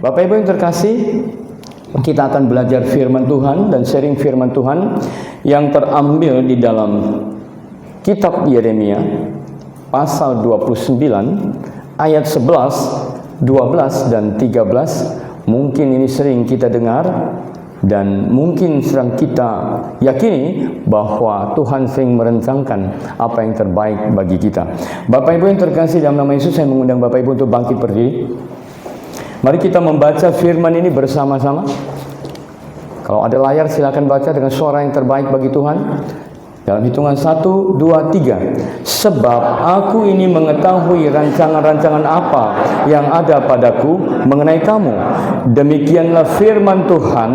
Bapak Ibu yang terkasih, kita akan belajar firman Tuhan dan sharing firman Tuhan yang terambil di dalam kitab Yeremia pasal 29 ayat 11, 12 dan 13. Mungkin ini sering kita dengar dan mungkin sedang kita yakini bahwa Tuhan sering merencanakan apa yang terbaik bagi kita. Bapak Ibu yang terkasih, dalam nama Yesus saya mengundang Bapak Ibu untuk bangkit berdiri. Mari kita membaca firman ini bersama-sama. Kalau ada layar silakan baca dengan suara yang terbaik bagi Tuhan. Dalam hitungan 1, 2, 3. Sebab aku ini mengetahui rancangan-rancangan apa yang ada padaku mengenai kamu. Demikianlah firman Tuhan,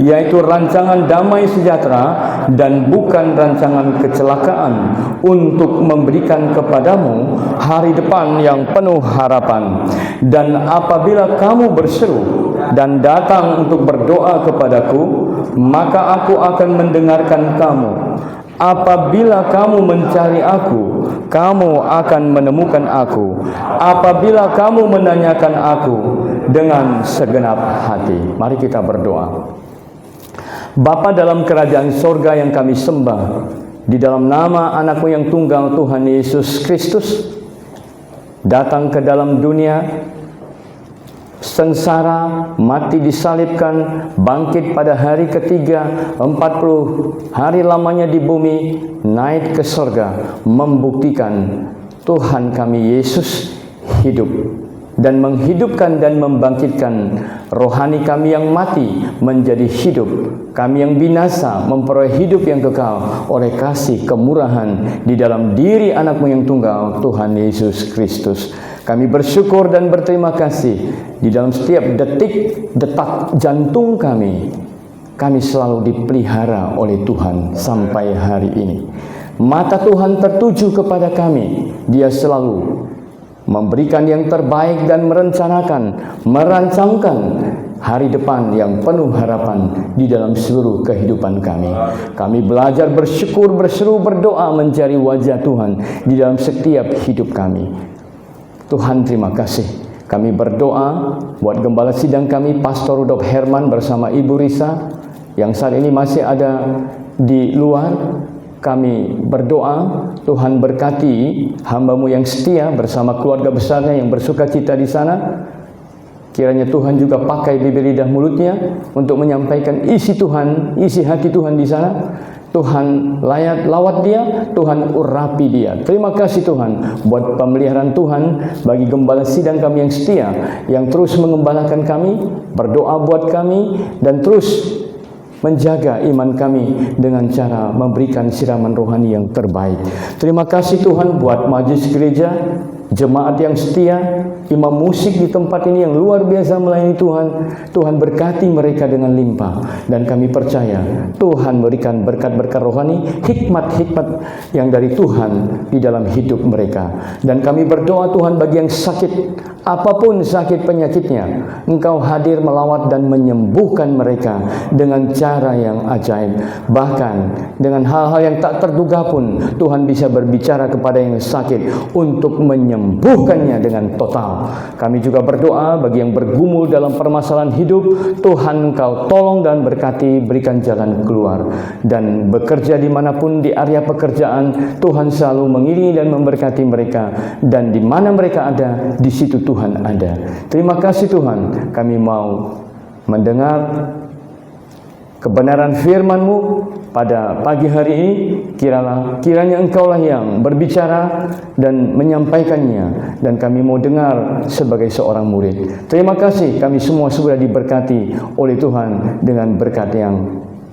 yaitu rancangan damai sejahtera dan bukan rancangan kecelakaan, untuk memberikan kepadamu hari depan yang penuh harapan. Dan apabila kamu berseru dan datang untuk berdoa kepadaku, maka aku akan mendengarkan kamu. Apabila kamu mencari aku, kamu akan menemukan aku. Apabila kamu menanyakan aku dengan segenap hati. Mari kita berdoa. Bapa dalam kerajaan sorga yang kami sembah, di dalam nama anakmu yang tunggal Tuhan Yesus Kristus, datang ke dalam dunia, sengsara, mati disalibkan, bangkit pada hari ketiga, 40 hari lamanya di bumi, naik ke surga, membuktikan Tuhan kami Yesus hidup dan menghidupkan dan membangkitkan rohani kami yang mati menjadi hidup, kami yang binasa memperoleh hidup yang kekal oleh kasih kemurahan di dalam diri anakmu yang tunggal Tuhan Yesus Kristus. Kami bersyukur dan berterima kasih di dalam setiap detak jantung kami selalu dipelihara oleh Tuhan sampai hari ini. Mata Tuhan tertuju kepada kami. Dia selalu memberikan yang terbaik dan merancangkan hari depan yang penuh harapan di dalam seluruh kehidupan kami. Kami belajar bersyukur, berseru, berdoa mencari wajah Tuhan di dalam setiap hidup kami. Tuhan terima kasih. Kami berdoa buat gembala sidang kami Pastor Rudolf Herman bersama Ibu Risa yang saat ini masih ada di luar. Kami berdoa Tuhan berkati hamba-Mu yang setia bersama keluarga besarnya yang bersuka cita di sana. Kiranya Tuhan juga pakai bibir lidah mulutnya untuk menyampaikan isi Tuhan, isi hati Tuhan di sana. Tuhan lawat dia, Tuhan urapi dia. Terima kasih Tuhan buat pemeliharaan Tuhan bagi gembala sidang kami yang setia, yang terus mengembalakan kami, berdoa buat kami, dan terus menjaga iman kami dengan cara memberikan siraman rohani yang terbaik. Terima kasih Tuhan buat majelis gereja, jemaat yang setia, imam musik di tempat ini yang luar biasa melayani Tuhan. Tuhan berkati mereka dengan limpah, dan kami percaya Tuhan berikan berkat-berkat rohani, hikmat-hikmat yang dari Tuhan di dalam hidup mereka. Dan kami berdoa Tuhan bagi yang sakit, apapun sakit penyakitnya, Engkau hadir melawat dan menyembuhkan mereka dengan cara yang ajaib. Bahkan dengan hal-hal yang tak terduga pun Tuhan bisa berbicara kepada yang sakit untuk menyembuhkannya dengan total. Kami juga berdoa bagi yang bergumul dalam permasalahan hidup, Tuhan Engkau tolong dan berkati, berikan jalan keluar. Dan bekerja dimanapun di area pekerjaan, Tuhan selalu mengiringi dan memberkati mereka. Dan di mana mereka ada, di situ Tuhan ada. Terima kasih Tuhan, kami mau mendengar kebenaran firman-Mu pada pagi hari ini. Kiranya Engkaulah yang berbicara dan menyampaikannya, dan kami mau dengar sebagai seorang murid. Terima kasih, kami semua sudah diberkati oleh Tuhan dengan berkat yang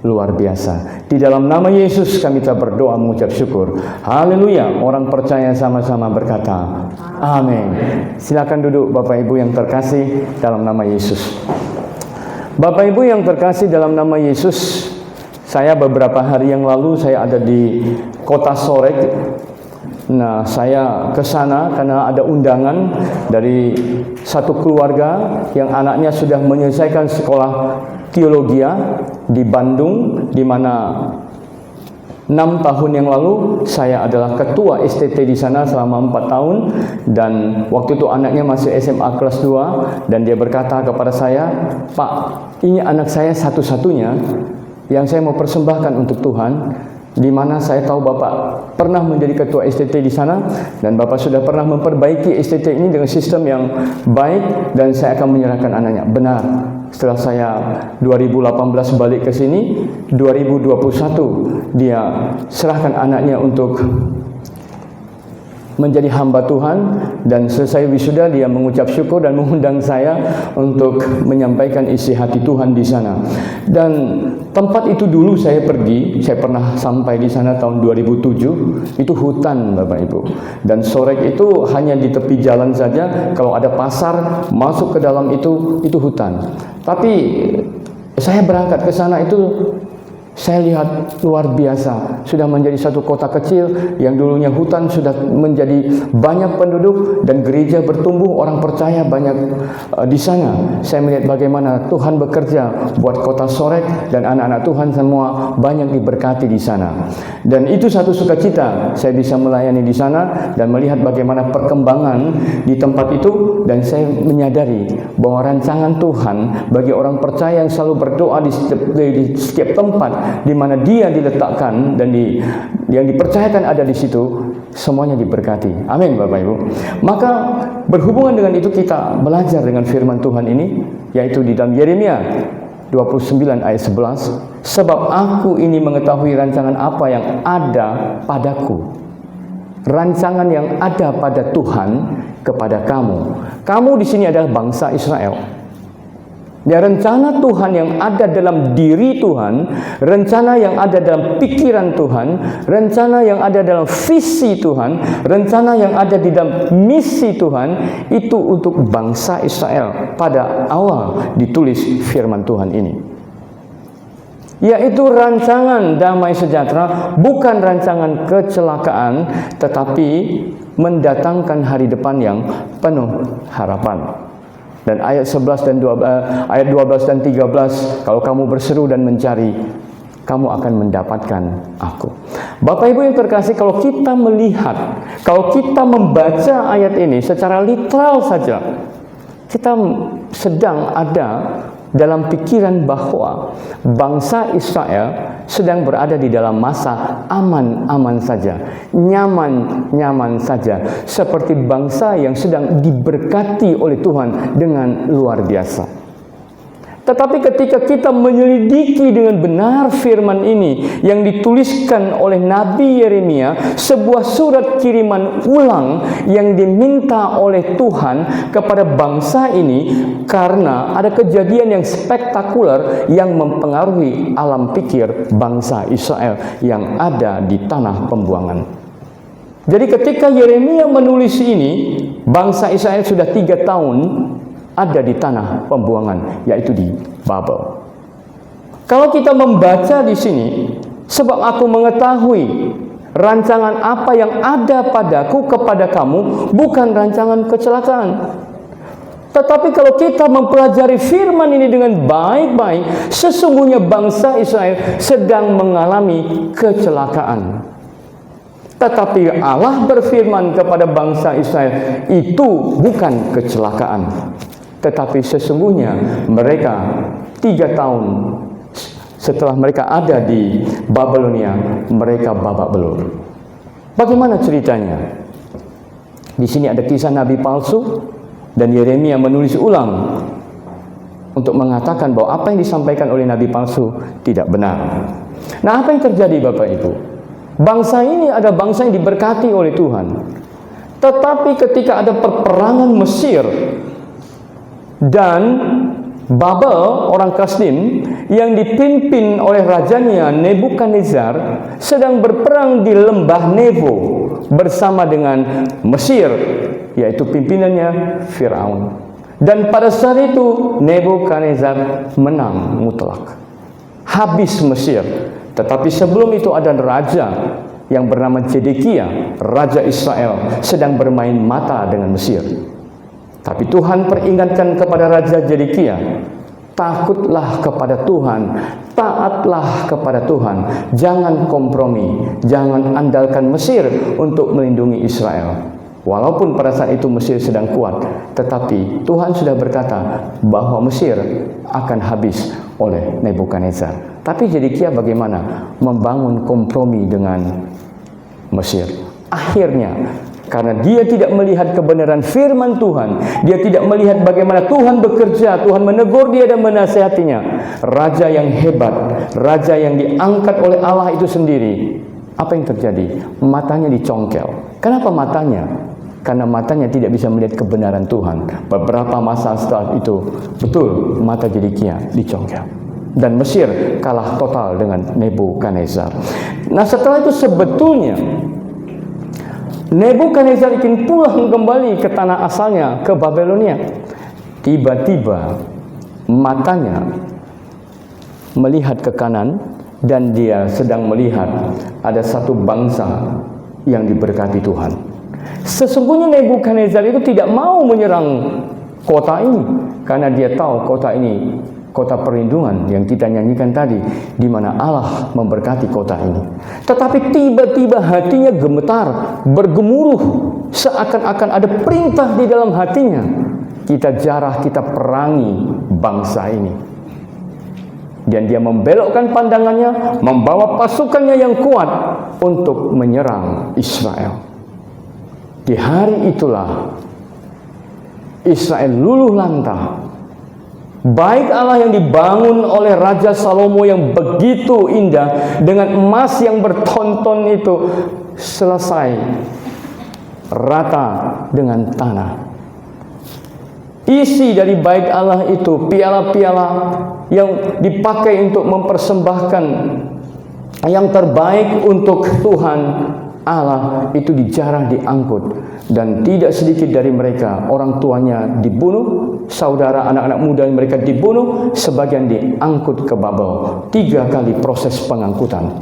luar biasa. Di dalam nama Yesus kami telah berdoa mengucap syukur. Haleluya. Orang percaya sama-sama berkata amin. Silakan duduk Bapak Ibu yang terkasih dalam nama Yesus. Bapak Ibu yang terkasih dalam nama Yesus, saya beberapa hari yang lalu saya ada di kota Sorek. Nah, saya ke sana karena ada undangan dari satu keluarga yang anaknya sudah menyelesaikan sekolah teologi di Bandung, di mana 6 tahun yang lalu saya adalah ketua STT di sana selama 4 tahun, dan waktu itu anaknya masih SMA kelas 2, dan dia berkata kepada saya, "Pak, ini anak saya satu-satunya yang saya mau persembahkan untuk Tuhan, di mana saya tahu Bapak pernah menjadi ketua STT di sana, dan Bapak sudah pernah memperbaiki STT ini dengan sistem yang baik, dan saya akan menyerahkan anaknya." Benar. Setelah saya 2018 balik ke sini, 2021 dia serahkan anaknya untuk menjadi hamba Tuhan, dan selesai wisuda dia mengucap syukur dan mengundang saya untuk menyampaikan isi hati Tuhan di sana. Dan tempat itu dulu saya pergi, saya pernah sampai di sana tahun 2007, itu hutan Bapak Ibu. Dan Sorek itu hanya di tepi jalan saja, kalau ada pasar masuk ke dalam itu hutan. Tapi saya berangkat ke sana itu saya lihat luar biasa, sudah menjadi satu kota kecil yang dulunya hutan sudah menjadi banyak penduduk, dan gereja bertumbuh, orang percaya banyak di sana. Saya melihat bagaimana Tuhan bekerja buat kota Sorek, dan anak-anak Tuhan semua banyak diberkati di sana. Dan itu satu sukacita, saya bisa melayani di sana dan melihat bagaimana perkembangan di tempat itu, dan saya menyadari bahwa rancangan Tuhan bagi orang percaya yang selalu berdoa di setiap tempat di mana dia diletakkan dan yang dipercayakan ada di situ, semuanya diberkati. Amin Bapak Ibu. Maka berhubungan dengan itu kita belajar dengan firman Tuhan ini, yaitu di dalam Yeremia 29 ayat 11, "Sebab aku ini mengetahui rancangan apa yang ada padaku." Rancangan yang ada pada Tuhan kepada kamu. Kamu di sini adalah bangsa Israel. Ya, rencana Tuhan yang ada dalam diri Tuhan, rencana yang ada dalam pikiran Tuhan, rencana yang ada dalam visi Tuhan, rencana yang ada di dalam misi Tuhan, itu untuk bangsa Israel pada awal ditulis firman Tuhan ini. Yaitu rancangan damai sejahtera, bukan rancangan kecelakaan, tetapi mendatangkan hari depan yang penuh harapan. Dan ayat 11 dan 12, ayat 12 dan 13, kalau kamu berseru dan mencari, kamu akan mendapatkan aku. Bapak Ibu yang terkasih, kalau kita melihat, kalau kita membaca ayat ini secara literal saja, kita sedang ada dalam pikiran bahwa bangsa Israel sedang berada di dalam masa aman-aman saja, nyaman-nyaman saja, seperti bangsa yang sedang diberkati oleh Tuhan dengan luar biasa. Tetapi ketika kita menyelidiki dengan benar firman ini yang dituliskan oleh Nabi Yeremia, sebuah surat kiriman ulang yang diminta oleh Tuhan kepada bangsa ini, karena ada kejadian yang spektakuler yang mempengaruhi alam pikir bangsa Israel yang ada di tanah pembuangan. Jadi ketika Yeremia menulis ini, bangsa Israel sudah 3 tahun ada di tanah pembuangan, yaitu di Babel. Kalau kita membaca di sini, "Sebab aku mengetahui rancangan apa yang ada padaku kepada kamu, bukan rancangan kecelakaan." Tetapi kalau kita mempelajari firman ini dengan baik-baik, sesungguhnya bangsa Israel sedang mengalami kecelakaan. Tetapi Allah berfirman kepada bangsa Israel, itu bukan kecelakaan, tetapi sesungguhnya mereka 3 tahun setelah mereka ada di Babelonia, mereka babak belur. Bagaimana ceritanya? Di sini ada kisah nabi palsu, dan Yeremia menulis ulang untuk mengatakan bahwa apa yang disampaikan oleh nabi palsu tidak benar. Nah, apa yang terjadi Bapak Ibu? Bangsa ini ada bangsa yang diberkati oleh Tuhan. Tetapi ketika ada perperangan Mesir dan Babel, orang Kasdim, yang dipimpin oleh rajanya Nebukadnezar, sedang berperang di lembah Nebo bersama dengan Mesir, yaitu pimpinannya Firaun. Dan pada saat itu Nebukadnezar menang mutlak, habis Mesir. Tetapi sebelum itu ada raja yang bernama Zedekia, raja Israel, sedang bermain mata dengan Mesir. Tapi Tuhan peringatkan kepada Raja Zedekia, takutlah kepada Tuhan, taatlah kepada Tuhan, jangan kompromi, jangan andalkan Mesir untuk melindungi Israel. Walaupun pada saat itu Mesir sedang kuat, tetapi Tuhan sudah berkata bahwa Mesir akan habis oleh Nebukadnezar. Tapi Zedekia bagaimana? Membangun kompromi dengan Mesir. Akhirnya, karena dia tidak melihat kebenaran firman Tuhan, dia tidak melihat bagaimana Tuhan bekerja, Tuhan menegur dia dan menasihatinya. Raja yang hebat, raja yang diangkat oleh Allah itu sendiri, apa yang terjadi? Matanya dicongkel. Kenapa matanya? Karena matanya tidak bisa melihat kebenaran Tuhan. Beberapa masa setelah itu, betul, mata Zedekia dicongkel. Dan Mesir kalah total dengan Nebukadnezar. Nah, setelah itu sebetulnya Nebukadnezar ingin pulang kembali ke tanah asalnya, ke Babelonia. Tiba-tiba matanya melihat ke kanan dan dia sedang melihat ada satu bangsa yang diberkati Tuhan. Sesungguhnya Nebukadnezar itu tidak mau menyerang kota ini karena dia tahu kota ini kota perlindungan yang kita nyanyikan tadi, di mana Allah memberkati kota ini. Tetapi tiba-tiba hatinya gemetar, bergemuruh, seakan-akan ada perintah di dalam hatinya. Kita jarah, kita perangi bangsa ini. Dan dia membelokkan pandangannya, membawa pasukannya yang kuat untuk menyerang Israel. Di hari itulah Israel luluh lantah. Bait Allah yang dibangun oleh Raja Salomo yang begitu indah dengan emas yang bertonton itu selesai rata dengan tanah. Isi dari bait Allah itu piala-piala yang dipakai untuk mempersembahkan yang terbaik untuk Tuhan Allah itu dijarah, diangkut, dan tidak sedikit dari mereka orang tuanya dibunuh, saudara anak-anak muda mereka dibunuh, sebagian diangkut ke Babel. 3 kali proses pengangkutan.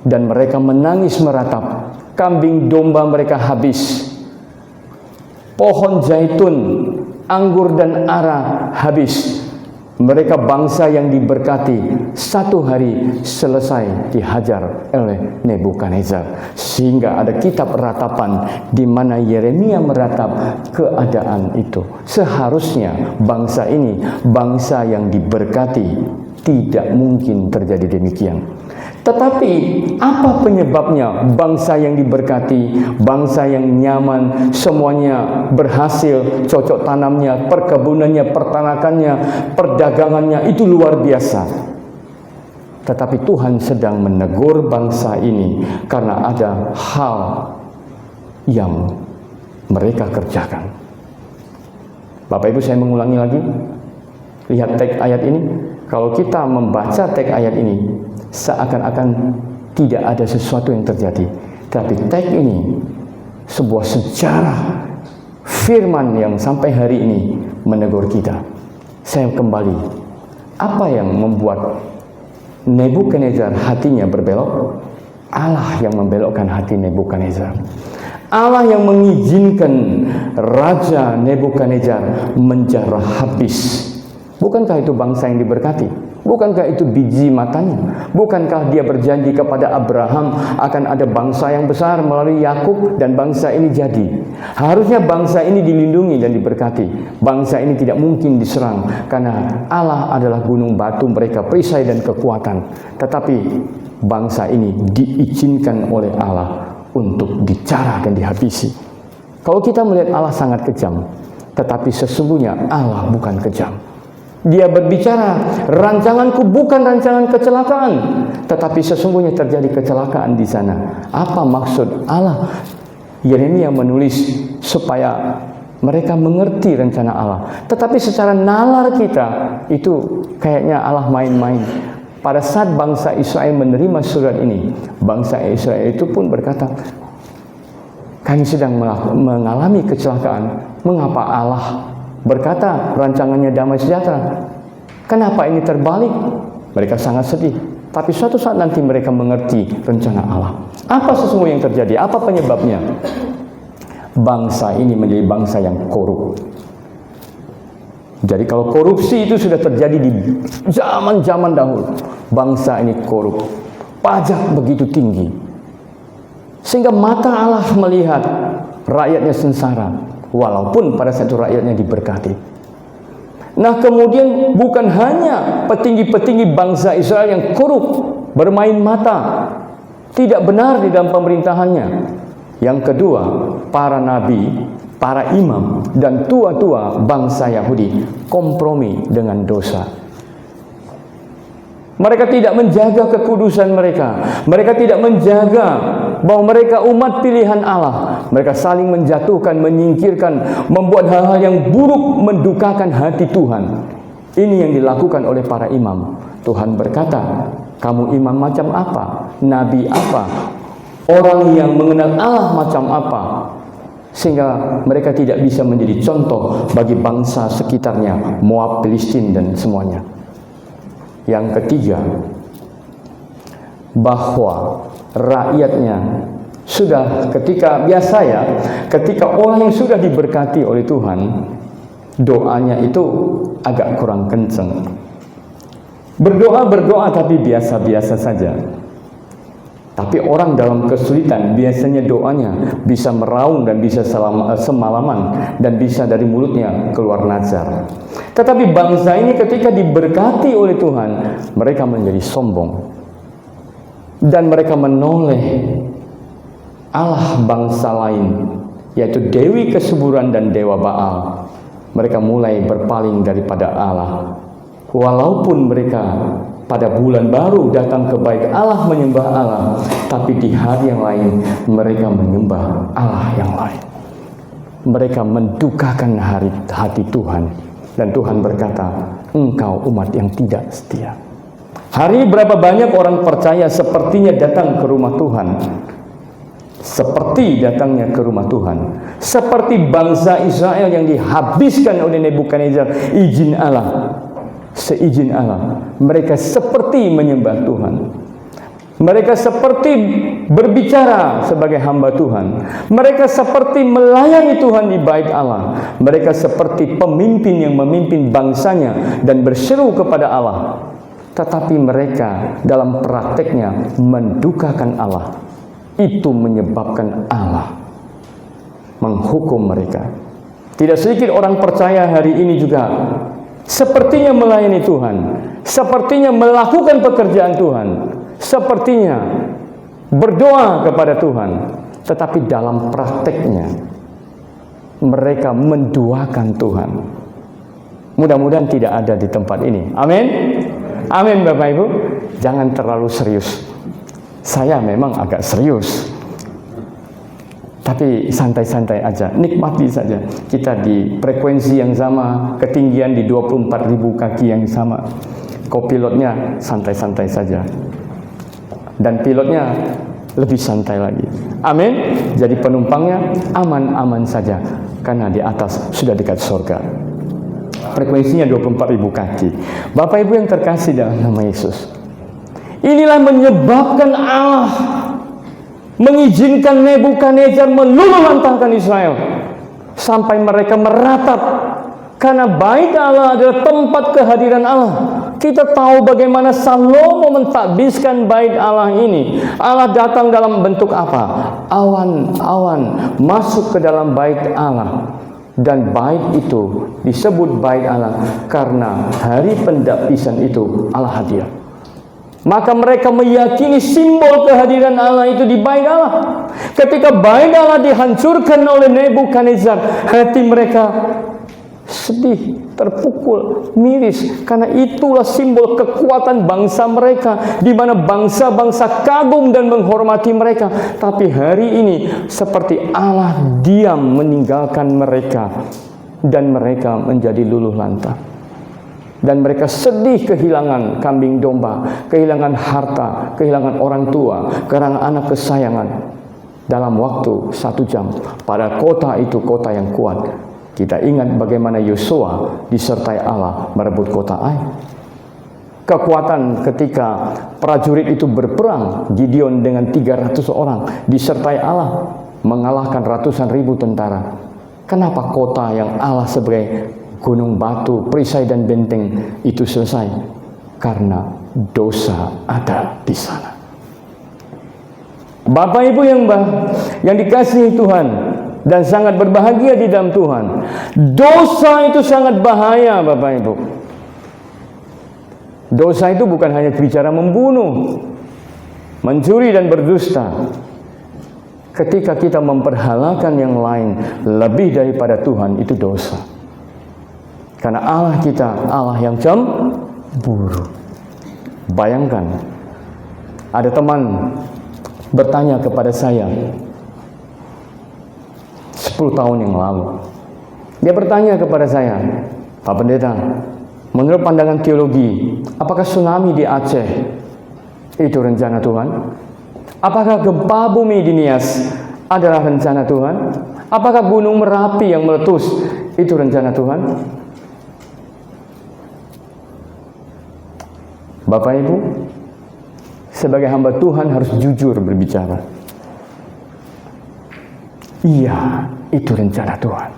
Dan mereka menangis meratap, kambing domba mereka habis, pohon zaitun, anggur dan ara habis. Mereka bangsa yang diberkati, 1 hari selesai dihajar oleh Nebukadnezar. Sehingga ada kitab ratapan di mana Yeremia meratap keadaan itu. Seharusnya bangsa ini bangsa yang diberkati, tidak mungkin terjadi demikian. Tetapi apa penyebabnya bangsa yang diberkati, bangsa yang nyaman, semuanya berhasil, cocok tanamnya, perkebunannya, pertanakannya, perdagangannya itu luar biasa. Tetapi Tuhan sedang menegur bangsa ini karena ada hal yang mereka kerjakan. Bapak Ibu, saya mengulangi lagi. Lihat teks ayat ini. Kalau kita membaca teks ayat ini, seakan-akan tidak ada sesuatu yang terjadi. Tapi teks ini sebuah sejarah firman yang sampai hari ini menegur kita. Saya kembali, apa yang membuat Nebukadnezar hatinya berbelok? Allah yang membelokkan hati Nebukadnezar. Allah yang mengizinkan Raja Nebukadnezar menjarah habis. Bukankah itu bangsa yang diberkati? Bukankah itu biji matanya? Bukankah dia berjanji kepada Abraham akan ada bangsa yang besar melalui Yakub, dan bangsa ini jadi? Harusnya bangsa ini dilindungi dan diberkati. Bangsa ini tidak mungkin diserang karena Allah adalah gunung batu mereka, perisai dan kekuatan. Tetapi bangsa ini diizinkan oleh Allah untuk dijarah dan dihabisi. Kalau kita melihat Allah sangat kejam, tetapi sesungguhnya Allah bukan kejam. Dia berbicara, rancanganku bukan rancangan kecelakaan, tetapi sesungguhnya terjadi kecelakaan di sana. Apa maksud Allah? Yeremia menulis supaya mereka mengerti rencana Allah. Tetapi secara nalar kita, itu kayaknya Allah main-main. Pada saat bangsa Israel menerima surat ini, bangsa Israel itu pun berkata, kami sedang mengalami kecelakaan. Mengapa Allah berkata rancangannya damai sejahtera? Kenapa ini terbalik? Mereka sangat sedih. Tapi suatu saat nanti mereka mengerti rencana Allah. Apa sesungguhnya yang terjadi? Apa penyebabnya? Bangsa ini menjadi bangsa yang korup. Jadi kalau korupsi itu sudah terjadi di zaman-zaman dahulu, bangsa ini korup, pajak begitu tinggi, sehingga mata Allah melihat rakyatnya sengsara, walaupun pada satu rakyatnya diberkati. Nah kemudian bukan hanya petinggi-petinggi bangsa Israel yang korup, bermain mata, tidak benar di dalam pemerintahannya. Yang kedua, para nabi, para imam, dan tua-tua bangsa Yahudi kompromi dengan dosa. Mereka tidak menjaga kekudusan mereka. Mereka tidak menjaga bahwa mereka umat pilihan Allah. Mereka saling menjatuhkan, menyingkirkan, membuat hal-hal yang buruk, mendukakan hati Tuhan. Ini yang dilakukan oleh para imam. Tuhan berkata, kamu imam macam apa? Nabi apa? Orang yang mengenal Allah macam apa? Sehingga mereka tidak bisa menjadi contoh bagi bangsa sekitarnya, Moab, Filistin, dan semuanya. Yang ketiga, bahwa rakyatnya sudah ketika orang yang sudah diberkati oleh Tuhan, doanya itu agak kurang kenceng. Berdoa tapi biasa-biasa saja. Tapi orang dalam kesulitan biasanya doanya bisa meraung dan bisa semalaman dan bisa dari mulutnya keluar nazar. Tetapi bangsa ini ketika diberkati oleh Tuhan, mereka menjadi sombong dan mereka menoleh Allah bangsa lain, yaitu Dewi Kesuburan dan Dewa Baal. Mereka mulai berpaling daripada Allah. Walaupun mereka pada bulan baru datang ke bait Allah menyembah Allah, tapi di hari yang lain mereka menyembah Allah yang lain. Mereka mendukakan hati Tuhan, dan Tuhan berkata, engkau umat yang tidak setia. Hari berapa banyak orang percaya sepertinya datang ke rumah Tuhan, seperti datangnya ke rumah Tuhan, seperti bangsa Israel yang dihabiskan oleh Nebukadnezar, seizin Allah, mereka seperti menyembah Tuhan. Mereka seperti berbicara sebagai hamba Tuhan. Mereka seperti melayani Tuhan di bait Allah. Mereka seperti pemimpin yang memimpin bangsanya dan berseru kepada Allah. Tetapi mereka dalam prakteknya mendukakan Allah. Itu menyebabkan Allah menghukum mereka. Tidak sedikit orang percaya hari ini juga sepertinya melayani Tuhan, sepertinya melakukan pekerjaan Tuhan, sepertinya berdoa kepada Tuhan, tetapi dalam prakteknya mereka menduakan Tuhan. Mudah-mudahan tidak ada di tempat ini. Amin. Amin Bapak Ibu. Jangan terlalu serius. Saya memang agak serius, tapi santai-santai aja, nikmati saja. Kita di frekuensi yang sama, ketinggian di 24.000 kaki yang sama. Kopilotnya santai-santai saja, dan pilotnya lebih santai lagi. Amin. Jadi penumpangnya aman-aman saja, karena di atas sudah dekat surga. Frekuensinya 24.000 kaki. Bapak Ibu yang terkasih dalam nama Yesus, inilah menyebabkan Allah mengizinkan Nebukadnezar meluluhlantahkan Israel sampai mereka meratap, karena bait Allah adalah tempat kehadiran Allah. Kita tahu bagaimana Salomo mentadbiskan bait Allah ini. Allah datang dalam bentuk apa? Awan-awan masuk ke dalam bait Allah, dan bait itu disebut bait Allah karena hari pendaptisan itu Allah hadir. Maka mereka meyakini simbol kehadiran Allah itu di bait Allah. Ketika bait Allah dihancurkan oleh Nebukadnezar, hati mereka sedih, terpukul, miris, karena itulah simbol kekuatan bangsa mereka, di mana bangsa-bangsa kagum dan menghormati mereka. Tapi hari ini seperti Allah diam meninggalkan mereka, dan mereka menjadi luluh lantah. Dan mereka sedih kehilangan kambing domba, kehilangan harta, kehilangan orang tua, kehilangan anak kesayangan. Dalam waktu 1 jam, pada kota itu, kota yang kuat. Kita ingat bagaimana Yosua disertai Allah merebut kota Ai. Kekuatan ketika prajurit itu berperang, Gideon dengan 300 orang disertai Allah mengalahkan ratusan ribu tentara. Kenapa kota yang Allah sebagai gunung batu, perisai dan benteng itu selesai karena dosa ada di sana. Bapak Ibu yang dikasihi Tuhan dan sangat berbahagia di dalam Tuhan, dosa itu sangat bahaya, Bapak Ibu. Dosa itu bukan hanya bicara membunuh, mencuri dan berdusta. Ketika kita memperhalakan yang lain lebih daripada Tuhan, itu dosa. Karena Allah kita, Allah yang cemburu. Bayangkan, ada teman bertanya kepada saya 10 tahun yang lalu. Dia bertanya kepada saya, Pak Pendeta, menurut pandangan teologi, apakah tsunami di Aceh itu rencana Tuhan? Apakah gempa bumi di Nias adalah rencana Tuhan? Apakah gunung Merapi yang meletus itu rencana Tuhan? Bapak Ibu, sebagai hamba Tuhan harus jujur berbicara. Iya, itu rencana Tuhan.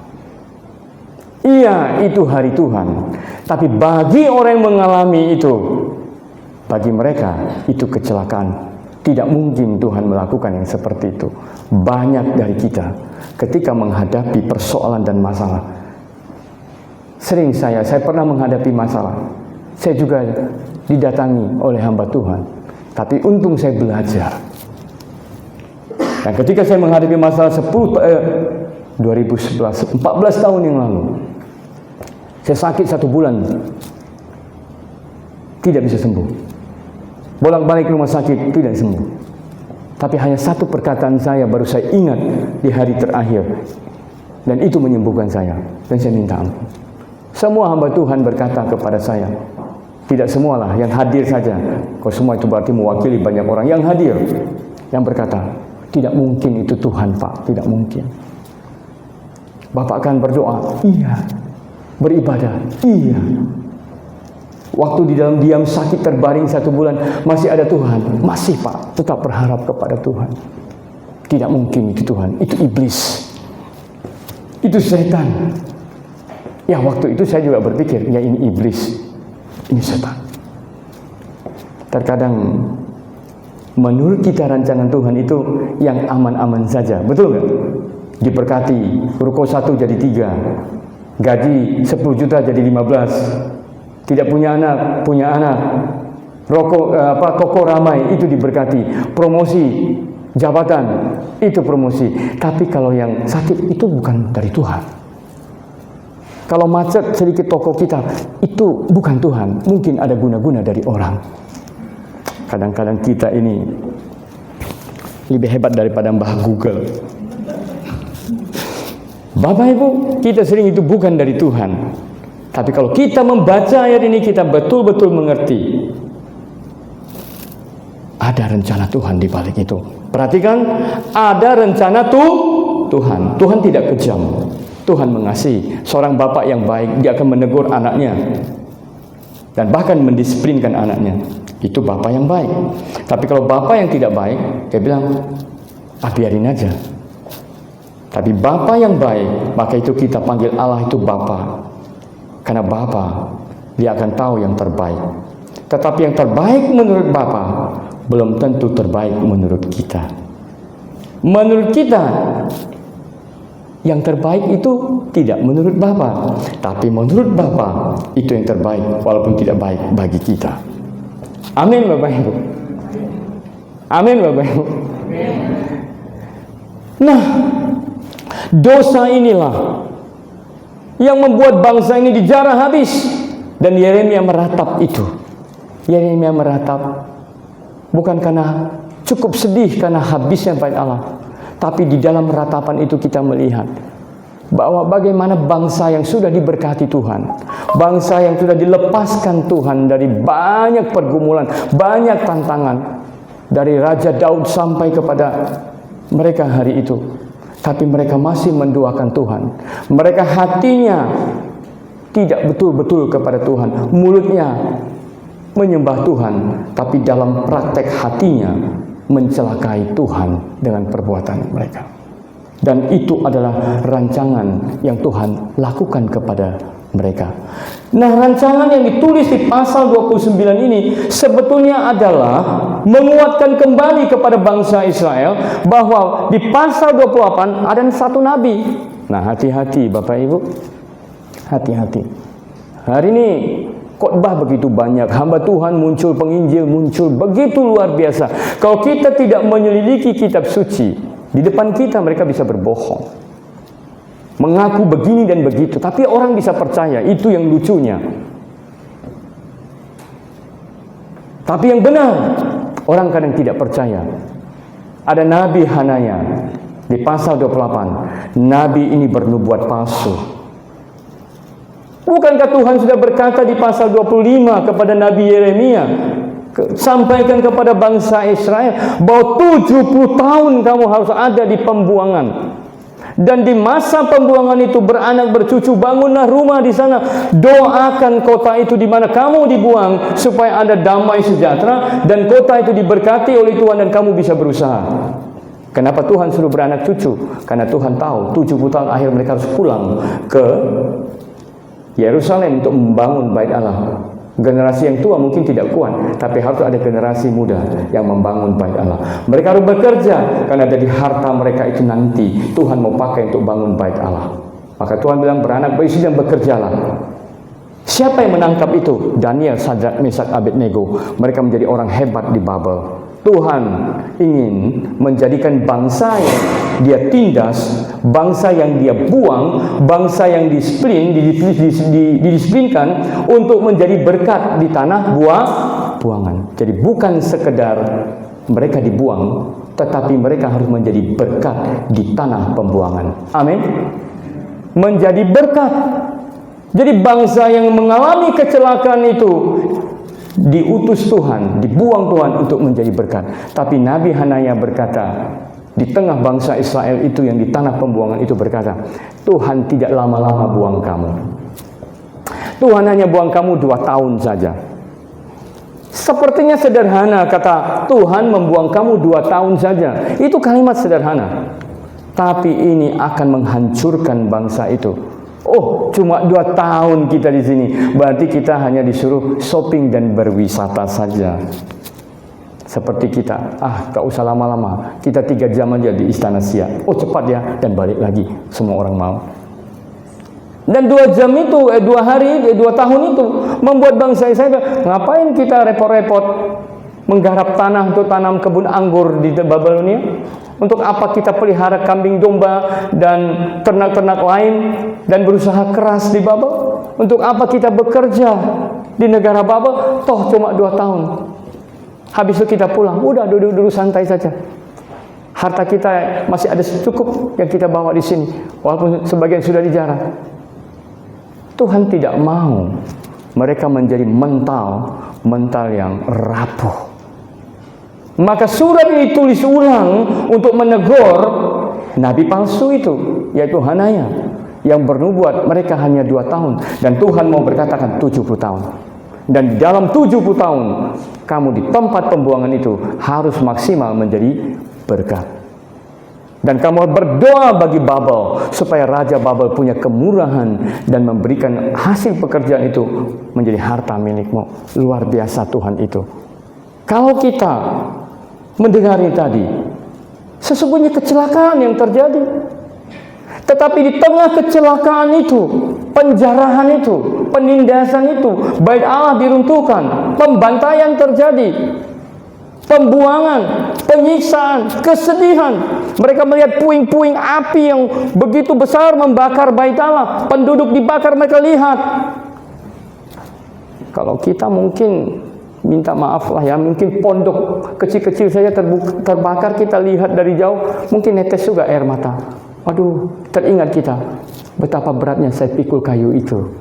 Iya, itu hari Tuhan. Tapi bagi orang yang mengalami itu, bagi mereka itu kecelakaan. Tidak mungkin Tuhan melakukan yang seperti itu. Banyak dari kita ketika menghadapi persoalan dan masalah. Sering saya pernah menghadapi masalah. Saya juga didatangi oleh hamba Tuhan. Tapi untung saya belajar. Dan ketika saya menghadapi masalah 2011, 14 tahun yang lalu, saya sakit 1 bulan, tidak bisa sembuh. Bolak-balik rumah sakit, tidak sembuh. Tapi hanya satu perkataan saya baru saya ingat di hari terakhir, dan itu menyembuhkan saya. Dan saya minta ampun. Semua hamba Tuhan berkata kepada saya, tidak semualah, yang hadir saja. Kalau semua itu berarti mewakili banyak orang yang hadir, yang berkata, tidak mungkin itu Tuhan, Pak, tidak mungkin. Bapak akan berdoa, iya. Beribadah, iya. Waktu di dalam diam sakit terbaring 1 bulan, masih ada Tuhan, masih Pak, tetap berharap kepada Tuhan. Tidak mungkin itu Tuhan, itu iblis, itu setan. Ya, waktu itu saya juga berpikir, ya ini iblis, ini setan. Terkadang menurut kita rancangan Tuhan itu yang aman-aman saja, betul nggak? Diberkati, ruko 1 jadi 3, gaji 10 juta jadi 15. Tidak punya anak, punya anak. Toko ramai, itu diberkati. Promosi, jabatan, itu promosi. Tapi kalau yang sakit itu bukan dari Tuhan. Kalau macet sedikit toko kita, itu bukan Tuhan. Mungkin ada guna-guna dari orang. Kadang-kadang kita ini lebih hebat daripada Mbah Google. Bapak Ibu, kita sering itu bukan dari Tuhan. Tapi kalau kita membaca ayat ini, kita betul-betul mengerti ada rencana Tuhan di balik itu. Perhatikan, ada rencana Tuhan. Tuhan tidak kejam. Tuhan mengasihi. Seorang bapak yang baik, dia akan menegur anaknya dan bahkan mendisiplinkan anaknya. Itu bapak yang baik. Tapi kalau bapak yang tidak baik, dia bilang, biarin aja. Tapi bapak yang baik, maka itu kita panggil Allah itu bapak. Karena Bapa, dia akan tahu yang terbaik. Tetapi yang terbaik menurut Bapa belum tentu terbaik menurut kita. Menurut kita, yang terbaik itu tidak menurut Bapa, tapi menurut Bapa itu yang terbaik, walaupun tidak baik bagi kita. Amin, Bapak Ibu. Amin, Bapak Ibu. Nah, dosa inilah yang membuat bangsa ini dijarah habis. Dan Yeremia meratap itu. Yeremia meratap bukan karena cukup sedih karena habisnya bait Allah, tapi di dalam ratapan itu kita melihat bahwa bagaimana bangsa yang sudah diberkati Tuhan, bangsa yang sudah dilepaskan Tuhan dari banyak pergumulan, banyak tantangan, dari Raja Daud sampai kepada mereka hari itu. Tapi mereka masih mendoakan Tuhan. Mereka hatinya tidak betul-betul kepada Tuhan. Mulutnya menyembah Tuhan, tapi dalam praktek hatinya mencelakai Tuhan dengan perbuatan mereka. Dan itu adalah rancangan yang Tuhan lakukan kepada mereka. Nah, rancangan yang ditulis di pasal 29 ini sebetulnya adalah menguatkan kembali kepada bangsa Israel bahwa di pasal 28 ada satu nabi. Nah, hati-hati Bapak Ibu, hati-hati. Hari ini khotbah begitu banyak, hamba Tuhan muncul, penginjil muncul, begitu luar biasa. Kalau kita tidak menyelidiki kitab suci, di depan kita mereka bisa berbohong, mengaku begini dan begitu, tapi orang bisa percaya. Itu yang lucunya. Tapi yang benar, orang kadang tidak percaya. Ada Nabi Hanaya di pasal 28. Nabi ini bernubuat palsu. Bukankah Tuhan sudah berkata di pasal 25 kepada Nabi Yeremia, sampaikan kepada bangsa Israel bahwa 70 tahun kamu harus ada di pembuangan. Dan di masa pembuangan itu beranak bercucu, bangunlah rumah di sana, doakan kota itu di mana kamu dibuang supaya ada damai sejahtera dan kota itu diberkati oleh Tuhan dan kamu bisa berusaha. Kenapa Tuhan suruh beranak cucu? Karena Tuhan tahu 70 tahun akhir mereka harus pulang ke Yerusalem untuk membangun bait Allah. Generasi yang tua mungkin tidak kuat, tapi harus ada generasi muda yang membangun bait Allah. Mereka harus bekerja, karena dari harta mereka itu nanti Tuhan mau pakai untuk bangun bait Allah. Maka Tuhan bilang, beranak berisi dan bekerjalah. Siapa yang menangkap itu? Daniel, Sadrak, Mesak, Abednego. Mereka menjadi orang hebat di Babel. Tuhan ingin menjadikan bangsa yang dia tindas, bangsa yang dia buang, bangsa yang didisiplinkan untuk menjadi berkat di tanah buangan. Jadi bukan sekedar mereka dibuang, tetapi mereka harus menjadi berkat di tanah pembuangan. Amin. Menjadi berkat. Jadi bangsa yang mengalami kecelakaan itu diutus Tuhan, dibuang Tuhan untuk menjadi berkat. Tapi Nabi Hanaya berkata, di tengah bangsa Israel itu yang di tanah pembuangan itu berkata, Tuhan tidak lama-lama buang kamu. Tuhan hanya buang kamu 2 tahun saja. Sepertinya sederhana kata Tuhan membuang kamu 2 tahun saja. Itu kalimat sederhana. Tapi ini akan menghancurkan bangsa itu. Oh, cuma 2 tahun kita di sini. Berarti kita hanya disuruh shopping dan berwisata saja. Seperti kita, gak usah lama-lama. Kita 3 jam aja di Istana Siak. Oh, cepat ya, dan balik lagi. Semua orang mau. Dan 2 jam itu, 2 hari, 2 tahun itu membuat bangsa Israel, ngapain kita repot-repot menggarap tanah untuk tanam kebun anggur di Babilonia? Untuk apa kita pelihara kambing domba dan ternak-ternak lain dan berusaha keras di Babel? Untuk apa kita bekerja di negara Babel? Toh cuma 2 tahun. Habis itu kita pulang, udah duduk-duduk santai saja. Harta kita masih ada cukup yang kita bawa di sini, walaupun sebagian sudah dijarah. Tuhan tidak mau mereka menjadi mental yang rapuh. Maka surat ini tulis ulang untuk menegur nabi palsu itu, yaitu Hanaya, yang bernubuat mereka hanya 2 tahun. Dan Tuhan mau berkatakan 70 tahun. Dan di dalam 70 tahun, kamu di tempat pembuangan itu harus maksimal menjadi berkat. Dan kamu berdoa bagi Babel, supaya Raja Babel punya kemurahan dan memberikan hasil pekerjaan itu menjadi harta milikmu. Luar biasa Tuhan itu. Kalau kita mendengar ini tadi, sesungguhnya kecelakaan yang terjadi. Tetapi di tengah kecelakaan itu, penjarahan itu, penindasan itu, bait Allah diruntuhkan, pembantaian terjadi, pembuangan, penyiksaan, kesedihan. Mereka melihat puing-puing api yang begitu besar membakar bait Allah, penduduk dibakar, mereka lihat. Kalau kita mungkin minta maaf lah ya, mungkin pondok kecil-kecil saja terbakar, kita lihat dari jauh, mungkin netes juga air mata. Aduh, teringat kita betapa beratnya saya pikul kayu itu.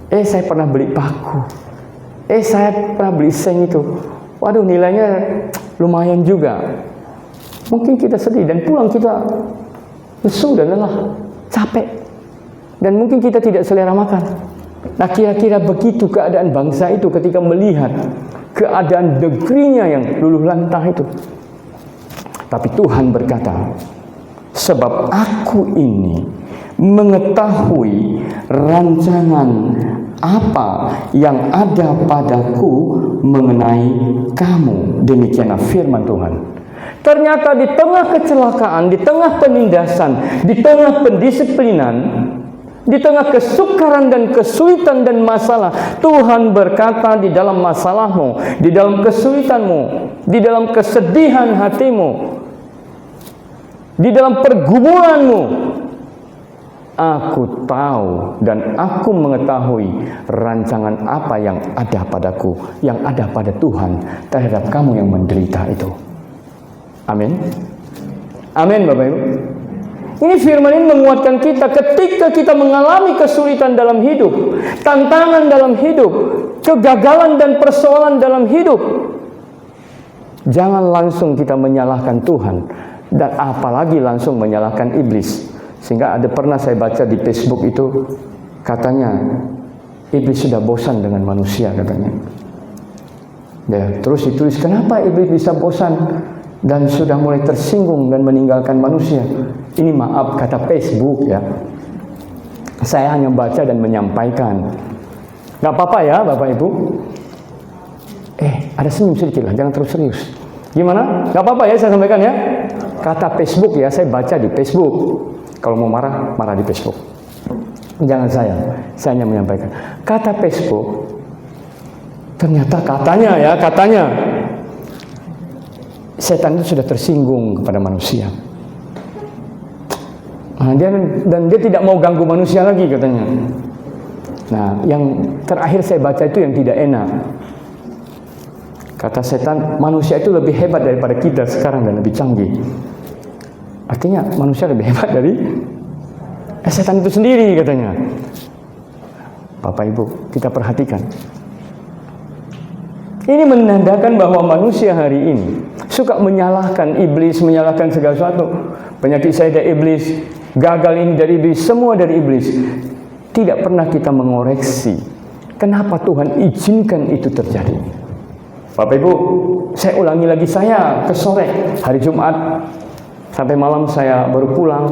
Saya pernah beli paku. Saya pernah beli seng itu. Waduh, nilainya lumayan juga. Mungkin kita sedih dan pulang kita lesu dan lelah, capek. Dan mungkin kita tidak selera makan. Nah, kira-kira begitu keadaan bangsa itu ketika melihat keadaan negerinya yang luluh lantah itu. Tapi Tuhan berkata, sebab aku ini mengetahui rancangan apa yang ada padaku mengenai kamu. Demikianlah firman Tuhan. Ternyata di tengah kecelakaan, di tengah penindasan, di tengah pendisiplinan, di tengah kesukaran dan kesulitan dan masalah, Tuhan berkata di dalam masalahmu, di dalam kesulitanmu, di dalam kesedihan hatimu, di dalam pergumulanmu, aku tahu dan aku mengetahui rancangan apa yang ada padaku, yang ada pada Tuhan terhadap kamu yang menderita itu. Amin. Amin, Bapak Ibu. Ini firman ini menguatkan kita ketika kita mengalami kesulitan dalam hidup, tantangan dalam hidup, kegagalan dan persoalan dalam hidup. Jangan langsung kita menyalahkan Tuhan, dan apalagi langsung menyalahkan iblis. Sehingga pernah saya baca di Facebook itu, katanya iblis sudah bosan dengan manusia katanya. Ya, terus ditulis, kenapa iblis bisa bosan dan sudah mulai tersinggung dan meninggalkan manusia. Ini maaf, kata Facebook ya. Saya hanya baca dan menyampaikan. Gak apa-apa ya Bapak Ibu. Ada senyum sedikit lah, jangan terus serius. Gimana? Gak apa-apa ya saya sampaikan ya. Kata Facebook ya, saya baca di Facebook. Kalau mau marah, marah di Facebook. Jangan saya hanya menyampaikan. Kata Facebook, ternyata katanya setan itu sudah tersinggung kepada manusia. Dan dia tidak mau ganggu manusia lagi katanya. Nah, yang terakhir saya baca itu yang tidak enak. Kata setan, manusia itu lebih hebat daripada kita sekarang dan lebih canggih. Artinya manusia lebih hebat dari setan itu sendiri katanya. Bapak Ibu, kita perhatikan. Ini menandakan bahwa manusia hari ini suka menyalahkan iblis, menyalahkan segala sesuatu. Penyakit saya dari iblis, gagal ini dari iblis, semua dari iblis. Tidak pernah kita mengoreksi kenapa Tuhan izinkan itu terjadi. Bapak Ibu, saya ulangi lagi, saya ke sore hari Jumat sampai malam saya baru pulang.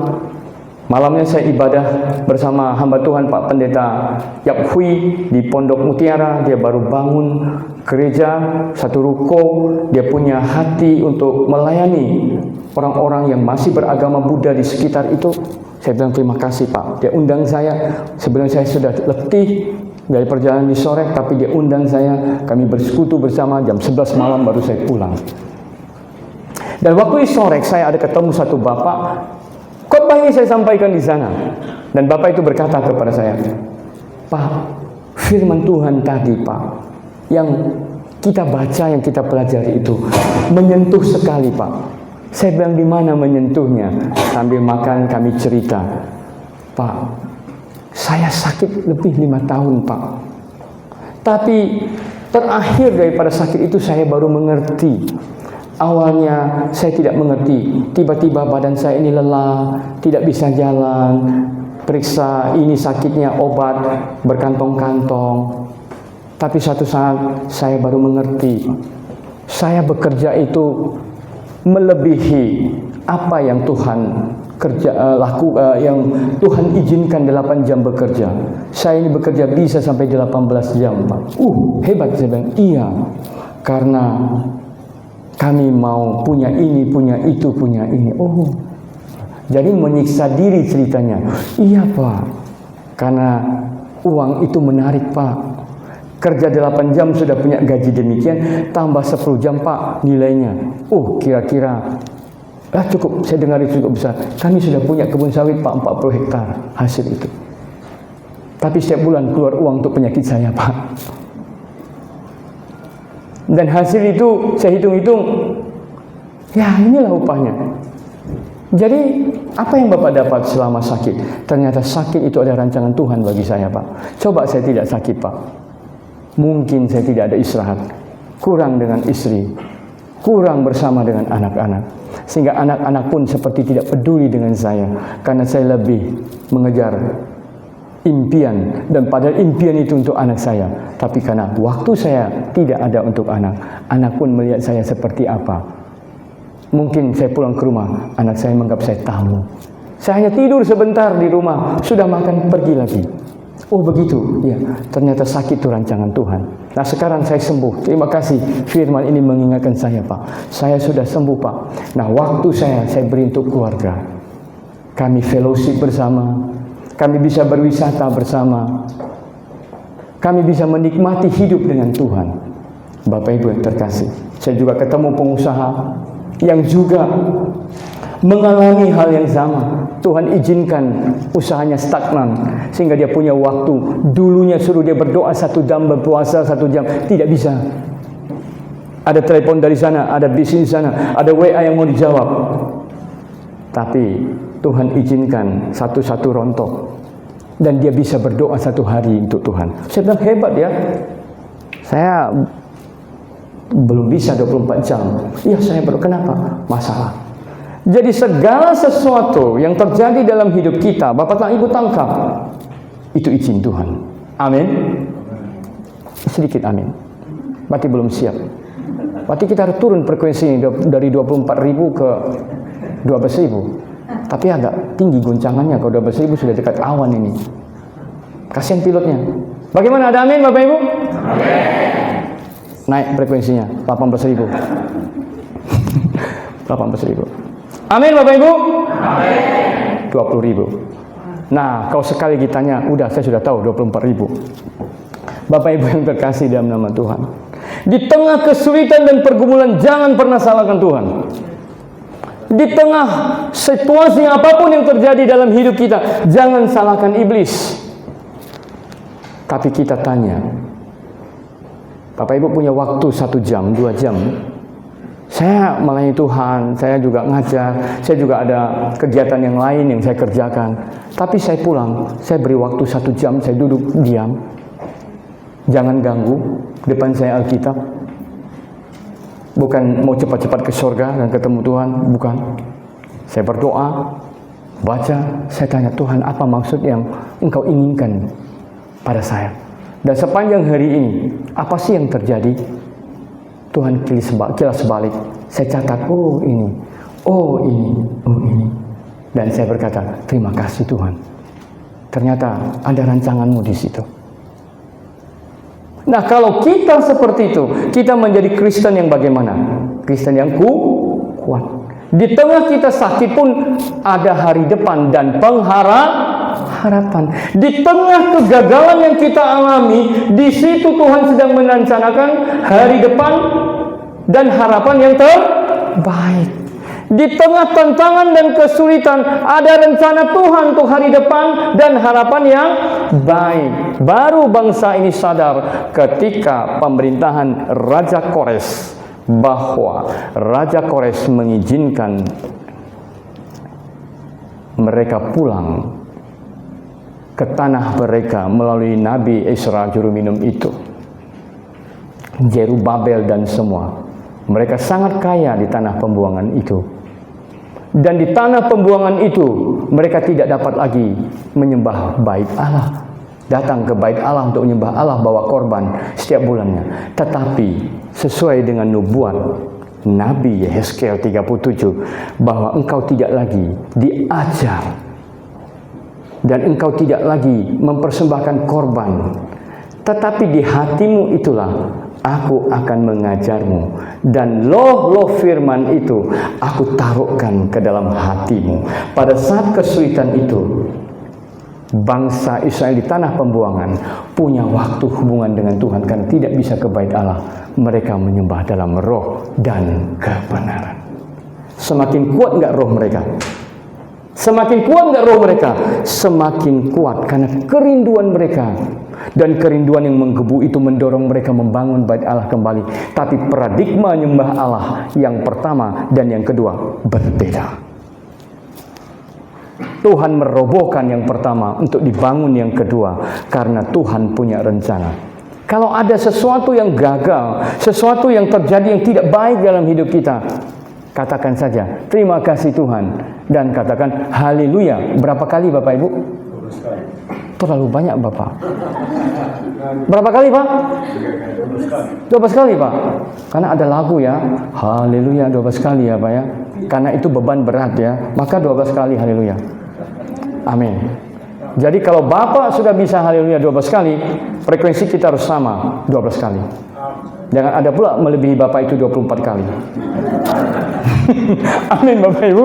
Malamnya saya ibadah bersama hamba Tuhan Pak Pendeta Yap Hui di Pondok Mutiara. Dia baru bangun gereja, satu ruko. Dia punya hati untuk melayani orang-orang yang masih beragama Buddha di sekitar itu. Saya bilang terima kasih Pak. Dia undang saya. Sebenarnya saya sudah letih dari perjalanan di sore, tapi dia undang saya. Kami bersekutu bersama, jam 11 malam baru saya pulang. Dan waktu di sore saya ada ketemu satu bapak. Khotbah ini saya sampaikan di sana, dan bapak itu berkata kepada saya, Pak, firman Tuhan tadi Pak, yang kita baca, yang kita pelajari itu menyentuh sekali Pak. Saya bilang, di mana menyentuhnya? Sambil makan kami cerita, Pak, saya sakit lebih 5 tahun Pak, tapi terakhir daripada sakit itu saya baru mengerti. Awalnya saya tidak mengerti, tiba-tiba badan saya ini lelah, tidak bisa jalan, periksa ini sakitnya, obat berkantong-kantong. Tapi suatu saat saya baru mengerti, saya bekerja itu melebihi apa yang Tuhan yang Tuhan izinkan 8 jam bekerja. Saya ini bekerja bisa sampai 18 jam Pak. Hebat, saya bilang, iya, karena kami mau punya ini, punya itu, punya ini. Jadi menyiksa diri ceritanya. Iya Pak, karena uang itu menarik Pak. Kerja 8 jam sudah punya gaji demikian, tambah 10 jam Pak nilainya. Kira-kira cukup, saya dengar itu cukup besar. Kami sudah punya kebun sawit Pak, 40 hektar hasil itu. Tapi setiap bulan keluar uang untuk penyakit saya Pak. Dan hasil itu saya hitung-hitung, ya inilah upahnya. Jadi apa yang Bapak dapat selama sakit? Ternyata sakit itu ada rancangan Tuhan bagi saya Pak. Coba saya tidak sakit Pak, mungkin saya tidak ada istirahat, kurang dengan istri, kurang bersama dengan anak-anak, sehingga anak-anak pun seperti tidak peduli dengan saya, karena saya lebih mengejar impian, dan padahal impian itu untuk anak saya. Tapi karena waktu saya tidak ada untuk anak, anak pun melihat saya seperti apa. Mungkin saya pulang ke rumah, anak saya menganggap saya tamu. Saya hanya tidur sebentar di rumah, sudah makan pergi lagi. Oh begitu, ya. Ternyata sakit itu rancangan Tuhan. Nah sekarang saya sembuh. Terima kasih. Firman ini mengingatkan saya, Pak. Saya sudah sembuh, Pak. Nah waktu saya beri untuk keluarga. Kami fellowship bersama. Kami bisa berwisata bersama. Kami bisa menikmati hidup dengan Tuhan. Bapak Ibu yang terkasih. Saya juga ketemu pengusaha yang juga mengalami hal yang sama. Tuhan izinkan usahanya stagnan sehingga dia punya waktu. Dulunya suruh dia berdoa 1 jam, berpuasa 1 jam, tidak bisa. Ada telepon dari sana, ada bisnis sana, ada WA yang mau dijawab. Tapi Tuhan izinkan satu-satu rontok dan dia bisa berdoa 1 hari untuk Tuhan. Saya bilang hebat ya. Saya belum bisa 24 jam. Iya saya berdoa. Kenapa? Masalah. Jadi segala sesuatu yang terjadi dalam hidup kita, Bapak dan Ibu tangkap, itu izin Tuhan. Amin. Sedikit amin. Berarti belum siap. Berarti kita harus turun frekuensinya dari 24.000 ke 12.000. Tapi agak tinggi goncangannya. Kalau 12.000 sudah dekat awan ini. Kasihan pilotnya. Bagaimana, ada amin Bapak Ibu? Amin. Naik frekuensinya 18.000. 18.000. Amin Bapak Ibu? Amin. 20.000. Nah, kalau sekali ditanya, udah saya sudah tahu 24.000. Bapak Ibu yang terkasih dalam nama Tuhan. Di tengah kesulitan dan pergumulan, jangan pernah salahkan Tuhan. Di tengah situasi apapun yang terjadi dalam hidup kita, jangan salahkan iblis. Tapi kita tanya, Bapak Ibu punya waktu 1 jam, 2 jam. Saya melayani Tuhan, saya juga ngajar, saya juga ada kegiatan yang lain yang saya kerjakan. Tapi saya pulang, saya beri waktu 1 jam, saya duduk diam. Jangan ganggu, depan saya Alkitab. Bukan mau cepat-cepat ke surga dan ketemu Tuhan, bukan. Saya berdoa, baca, saya tanya Tuhan apa maksud yang Engkau inginkan pada saya. Dan sepanjang hari ini, apa sih yang terjadi? Tuhan kilas balik. Saya catat, oh ini, oh ini, oh ini. Dan saya berkata, terima kasih Tuhan. Ternyata ada rancanganmu di situ. Nah kalau kita seperti itu, kita menjadi Kristen yang bagaimana? Kristen yang kuat. Di tengah kita sakit pun ada hari depan dan pengharapan. Di tengah kegagalan yang kita alami, di situ Tuhan sedang merencanakan hari depan dan harapan yang terbaik. Di tengah tantangan dan kesulitan, ada rencana Tuhan untuk hari depan dan harapan yang baik. Baru bangsa ini sadar ketika pemerintahan Raja Kores, bahwa Raja Kores mengizinkan mereka pulang ke tanah mereka melalui Nabi Esra juru minum itu, Zerubabel dan semua. Mereka sangat kaya di tanah pembuangan itu. Dan di tanah pembuangan itu mereka tidak dapat lagi menyembah bait Allah. Datang ke bait Allah untuk menyembah Allah, bawa korban setiap bulannya. Tetapi sesuai dengan nubuat Nabi Yehezkiel 37 bahwa engkau tidak lagi diajar dan engkau tidak lagi mempersembahkan korban, tetapi di hatimu itulah aku akan mengajarmu, dan loh firman itu aku taruhkan ke dalam hatimu. Pada saat kesulitan itu, bangsa Israel di tanah pembuangan punya waktu hubungan dengan Tuhan karena tidak bisa ke bait Allah. Mereka menyembah dalam roh dan kebenaran. Semakin kuat enggak roh mereka? Semakin kuat enggak roh mereka? Semakin kuat karena kerinduan mereka. Dan kerinduan yang menggebu itu mendorong mereka membangun bait Allah kembali. Tapi paradigma nyembah Allah yang pertama dan yang kedua berbeda. Tuhan merobohkan yang pertama untuk dibangun yang kedua karena Tuhan punya rencana. Kalau ada sesuatu yang gagal, sesuatu yang terjadi yang tidak baik dalam hidup kita, katakan saja terima kasih Tuhan dan katakan haleluya. Berapa kali Bapak Ibu? 12 kali. Terlalu banyak Bapak. Berapa kali Pak? 12 kali Pak. Karena ada lagu ya, haleluya 12 kali ya Pak ya. Karena itu beban berat ya, maka 12 kali haleluya. Amin. Jadi kalau Bapak sudah bisa haleluya 12 kali, frekuensi kita harus sama 12 kali. Jangan ada pula melebihi Bapak itu 24 kali. Amin Bapak Ibu.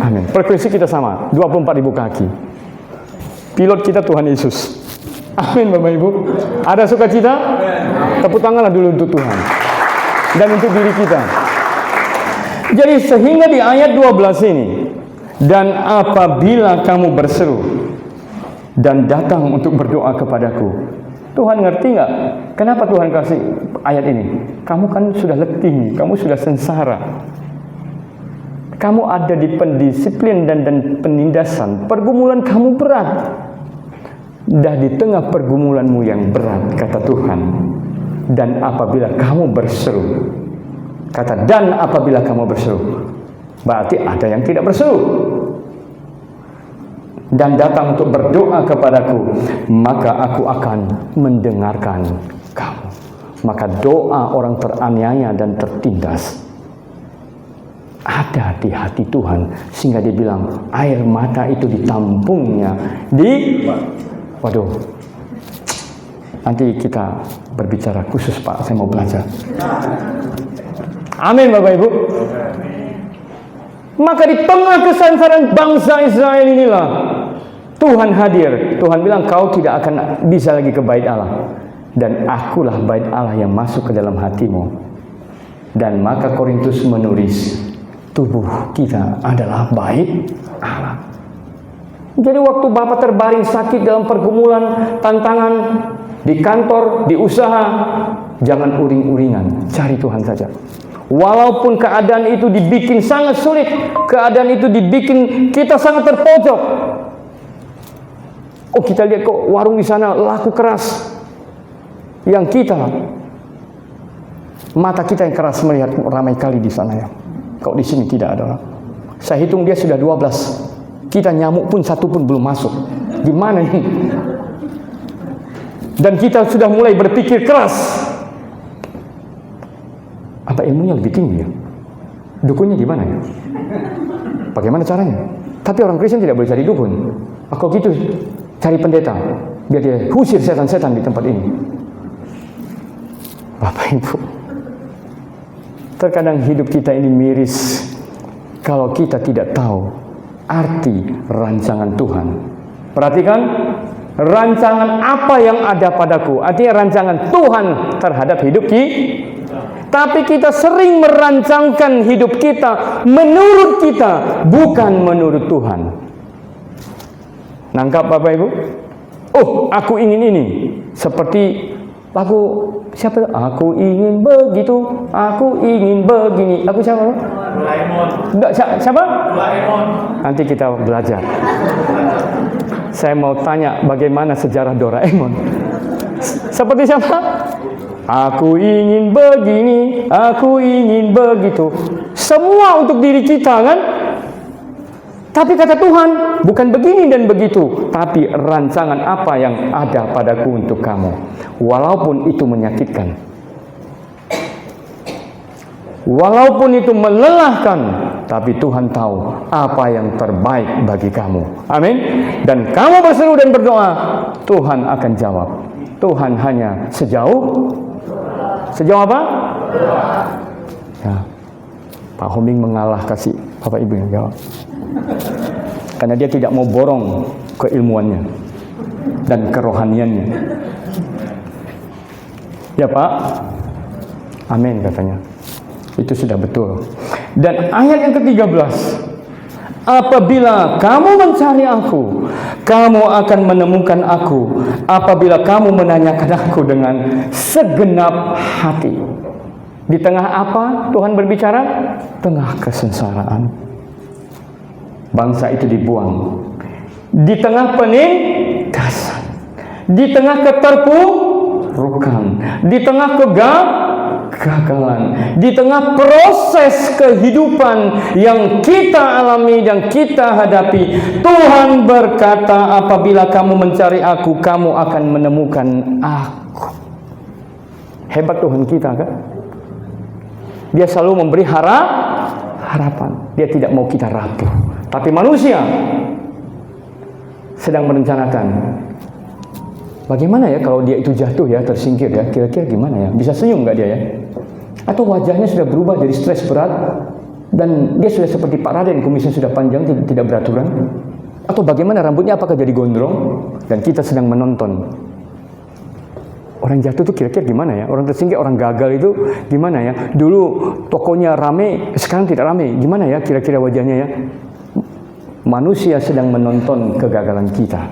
Amin. Frekuensi kita sama, 24.000 kaki. Pilot kita Tuhan Yesus. Amin Bapak Ibu. Ada sukacita? Tepuk tanganlah dulu untuk Tuhan. Dan untuk diri kita. Jadi sehingga di ayat 12 ini, dan apabila kamu berseru dan datang untuk berdoa kepadaku. Tuhan ngerti nggak? Kenapa Tuhan kasih ayat ini? Kamu kan sudah letih, kamu sudah sengsara. Kamu ada di pendisiplin dan penindasan. Pergumulan kamu berat. Dah di tengah pergumulanmu yang berat, kata Tuhan. Dan apabila kamu berseru, kata dan apabila kamu berseru, berarti ada yang tidak berseru. Dan datang untuk berdoa kepadaku, maka aku akan mendengarkan kamu. Maka doa orang teraniaya dan tertindas ada di hati Tuhan, sehingga dia bilang air mata itu ditampungnya di waduh. Nanti kita berbicara khusus Pak, saya mau belajar. Amin Bapak Ibu. Maka di tengah kesengsaraan bangsa Israel inilah Tuhan hadir. Tuhan bilang kau tidak akan bisa lagi ke bait Allah, dan akulah bait Allah yang masuk ke dalam hatimu. Dan maka Korintus menulis tubuh kita adalah bait Allah. Jadi waktu Bapak terbaring sakit dalam pergumulan, tantangan di kantor, di usaha, jangan uring-uringan, cari Tuhan saja. Walaupun keadaan itu dibikin sangat sulit, keadaan itu dibikin kita sangat terpojok. Oh, kita lihat kok warung di sana laku keras. Yang kita, mata kita yang keras melihat ramai kali di sana ya. Kok di sini tidak ada. Saya hitung dia sudah 12. Kita nyamuk pun satu pun belum masuk. Gimana ini? Dan kita sudah mulai berpikir keras. Apa ilmunya lebih tinggi ya? Dukunnya di mana ya? Bagaimana caranya? Tapi orang Kristen tidak boleh cari dukun. Kalau gitu cari pendeta, biar dia usir setan-setan di tempat ini. Bapak Ibu, terkadang hidup kita ini miris kalau kita tidak tahu arti rancangan Tuhan. Perhatikan, rancangan apa yang ada padaku, artinya rancangan Tuhan terhadap hidup kita. Tapi kita sering merancangkan hidup kita menurut kita, bukan menurut Tuhan. Nangkap Bapak Ibu? Oh, aku ingin ini. Seperti lagu siapa? Aku ingin begitu, aku ingin begini. Aku siapa? Doraemon. Siapa? Doraemon. Nanti kita belajar. Saya mau tanya bagaimana sejarah Doraemon. Seperti siapa? Aku ingin begini, aku ingin begitu. Semua untuk diri kita kan? Tapi kata Tuhan, bukan begini dan begitu, tapi rancangan apa yang ada padaku untuk kamu. Walaupun itu menyakitkan, walaupun itu melelahkan, tapi Tuhan tahu apa yang terbaik bagi kamu. Amin. Dan kamu berseru dan berdoa, Tuhan akan jawab. Tuhan hanya sejauh apa? Ya. Pak Homing mengalah kasih Bapak Ibu yang jawab. Karena dia tidak mau borong keilmuannya dan kerohaniannya. Ya Pak? Amin katanya. Itu sudah betul. Dan ayat yang ke-13. Apabila kamu mencari aku, kamu akan menemukan aku. Apabila kamu menanyakan aku dengan segenap hati. Di tengah apa Tuhan berbicara? Tengah kesengsaraan. Bangsa itu dibuang. Di tengah penindasan. Di tengah keterpurukan. Di tengah kegagalan, di tengah proses kehidupan yang kita alami dan kita hadapi, Tuhan berkata, apabila kamu mencari aku, kamu akan menemukan aku. Hebat Tuhan kita kan? Dia selalu memberi harapan. Dia tidak mau kita rapuh. Tapi manusia sedang merencanakan, bagaimana ya kalau dia itu jatuh ya, tersingkir ya, kira-kira gimana ya, bisa senyum nggak dia ya? Atau wajahnya sudah berubah jadi stres berat, dan dia sudah seperti Pak Raden, kumisnya sudah panjang, tidak beraturan? Atau bagaimana rambutnya, apakah jadi gondrong? Dan kita sedang menonton. Orang jatuh itu kira-kira gimana ya? Orang tersingkir, orang gagal itu gimana ya? Dulu tokonya rame, sekarang tidak rame. Gimana ya kira-kira wajahnya ya? Manusia sedang menonton kegagalan kita.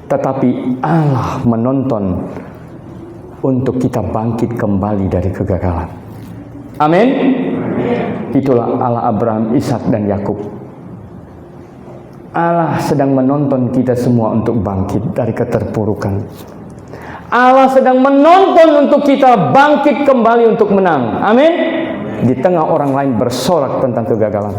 Tetapi Allah menonton untuk kita bangkit kembali dari kegagalan. Amin. Itulah Allah Abraham, Ishak, dan Yakub. Allah sedang menonton kita semua untuk bangkit dari keterpurukan. Allah sedang menonton untuk kita bangkit kembali untuk menang. Amin. Di tengah orang lain bersorak tentang kegagalan.